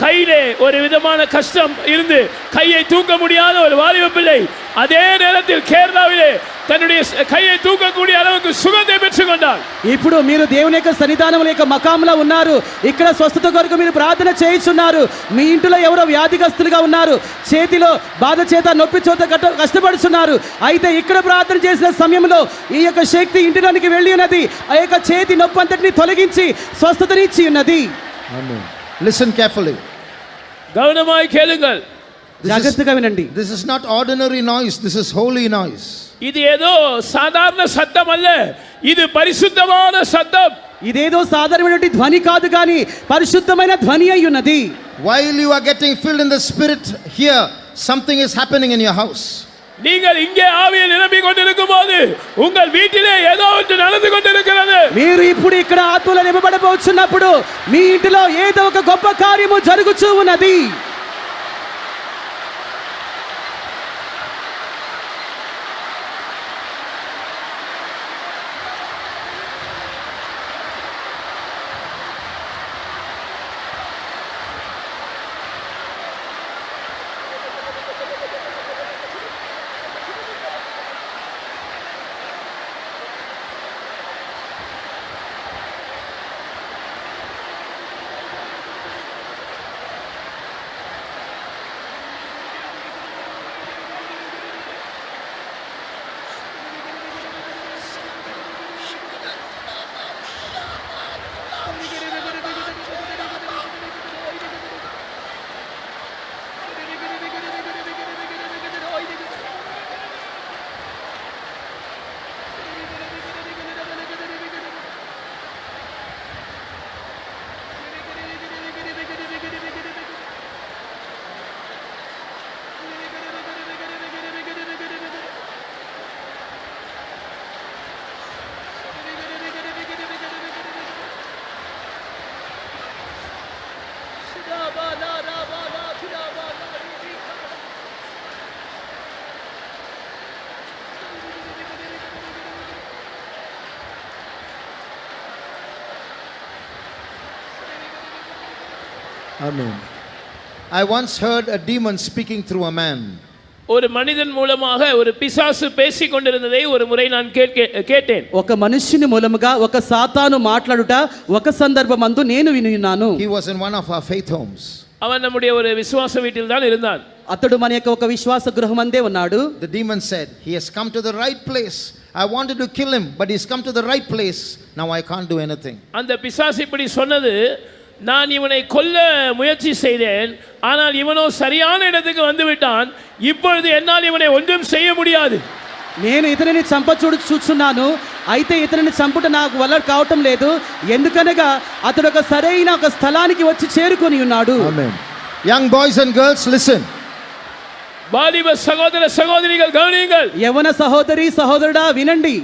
Speaker 4: கையிலே ஒரு விதமான கஷ்டம் இருந்து கையை தூக்க முடியாத ஒரு வாலிப பிள்ளை அதே நேரத்தில் கேரளாவிலே తన్నుడి కైயை తూకக்கூடிய அளவுக்கு సుగంధం పెట్టుకున్నాడు.
Speaker 3: ఇప్పుడు మీరు దేవుని యొక్క సన్నిధానముల యొక్క మకాంలో ఉన్నారు. ఇక్కడ స్వస్థత కొరకు మీరు ప్రార్థన చేయిస్తున్నారు. మీ ఇంట్లో ఎవరో వ్యాధిగ్రస్తులుగా ఉన్నారు. చేతిలో బాధ చేత నొప్పి చేత కష్టపడుతున్నారు. అయితే ఇక్కడ ప్రార్థన చేసిన సమయంలో ఈ యొక్క శక్తి ఇంటిలోనికి వెళ్ళి ఉన్నది. ఆ యొక్క చేతి నొప్పి అంతటిని తొలగించి స్వస్థతనిచ్చి ఉన్నది.
Speaker 1: Amen. Listen carefully.
Speaker 4: గౌనమాయి కేளுங்கள்.
Speaker 3: జాగ్రత్తగా వినండి.
Speaker 1: This is not ordinary noise, this is holy noise.
Speaker 4: ఇది ఏదో సాధారణ శబ్దం అల్ల, ఇది పరిశుద్ధమైన శబ్దం.
Speaker 3: ఇదేదో సాధారణమైన ధ్వని కాదు కానీ పరిశుద్ధమైన ధ్వని అయి ఉన్నది.
Speaker 1: While you are getting filled in the spirit here, something is happening in your house.
Speaker 4: நீங்கள் இங்கே ஆவியில் நிரம்பிக் கொண்டிருக்கும்போது உங்கள் வீட்டிலே ஏதோ ஒன்று நடந்து கொண்டிருக்கிறது.
Speaker 3: మీరు ఇప్పుడు ఇక్కడ ఆత్మలో నింపబడబోతున్నప్పుడు మీ ఇంటిలో ఏదో ఒక గొప్ప కార్యము జరుగుతూ ఉన్నది.
Speaker 1: Amen. I once heard a demon speaking through a man.
Speaker 4: ஒரு மனிதன் மூலமாக ஒரு பிசாசு பேசிக் கொண்டிருந்ததை ஒரு முறை நான் கேட்டேன்.
Speaker 3: ఒక మనుష్యుని మూలముగా ఒక సాతాను మాట్లాడుట ఒక సందర్భమందు నేను వినున్నాను.
Speaker 1: He was in one of our faith homes.
Speaker 4: அவன் நம்முடைய ஒரு விசுவாச வீட்டில் தான் இருந்தான்.
Speaker 3: అతడు మన యొక్క ఒక విశ్వాస గృహమందే ఉన్నాడు.
Speaker 1: The demon said, he has come to the right place. I wanted to kill him, but he's come to the right place. Now I can't do anything.
Speaker 4: அந்த பிசாசு இப்படி சொன்னது, நான் இவனை கொல்ல முயற்சி செய்தேன், ஆனால் இவனோ சரியான இடத்துக்கு வந்து விட்டான், இப்பொழுது என்னால் இவனை ஒன்றும் செய்ய முடியாது.
Speaker 3: నేను ఇతనిని చూస్తున్నాను, అయితే ఇతనిని చంపుట నాకు వల్ల కావటం లేదు, ఎందుకనగా అతడు ఒక సరైన ఒక స్థలానికి వచ్చి చేరుకొని ఉన్నాడు.
Speaker 1: Amen. Young boys and girls, listen.
Speaker 4: வாலிப சகோதர சகோதரிகள் கவனியுங்கள்.
Speaker 3: యవన సహోదరి సహోదరుడా వినండి.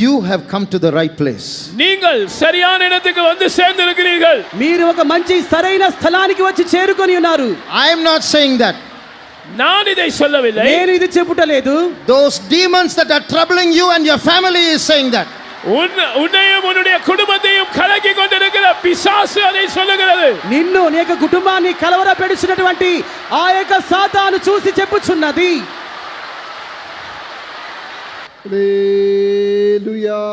Speaker 1: You have come to the right place.
Speaker 4: நீங்கள் சரியான இடத்துக்கு வந்து சேர்ந்திருக்கிறீர்கள்.
Speaker 3: మీరు ఒక మంచి సరైన స్థలానికి వచ్చి చేరుకొని ఉన్నారు.
Speaker 1: I am not saying that.
Speaker 4: நான் இதை சொல்லவில்லை.
Speaker 3: నేను ఇది చెప్పుటలేదు.
Speaker 1: Those demons that are troubling you and your family is saying that.
Speaker 4: உன்னையும் உன்னுடைய குடும்பத்தையும் கலக்கி கொண்டிருக்கிற பிசாசு அதை சொல்லுகிறது.
Speaker 3: నిన్ను నీ యొక్క కుటుంబాన్ని కలవరపెడుచున్నటువంటి ఆ యొక్క సాతాను చూసి చెప్పుచున్నది.
Speaker 5: Hallelujah.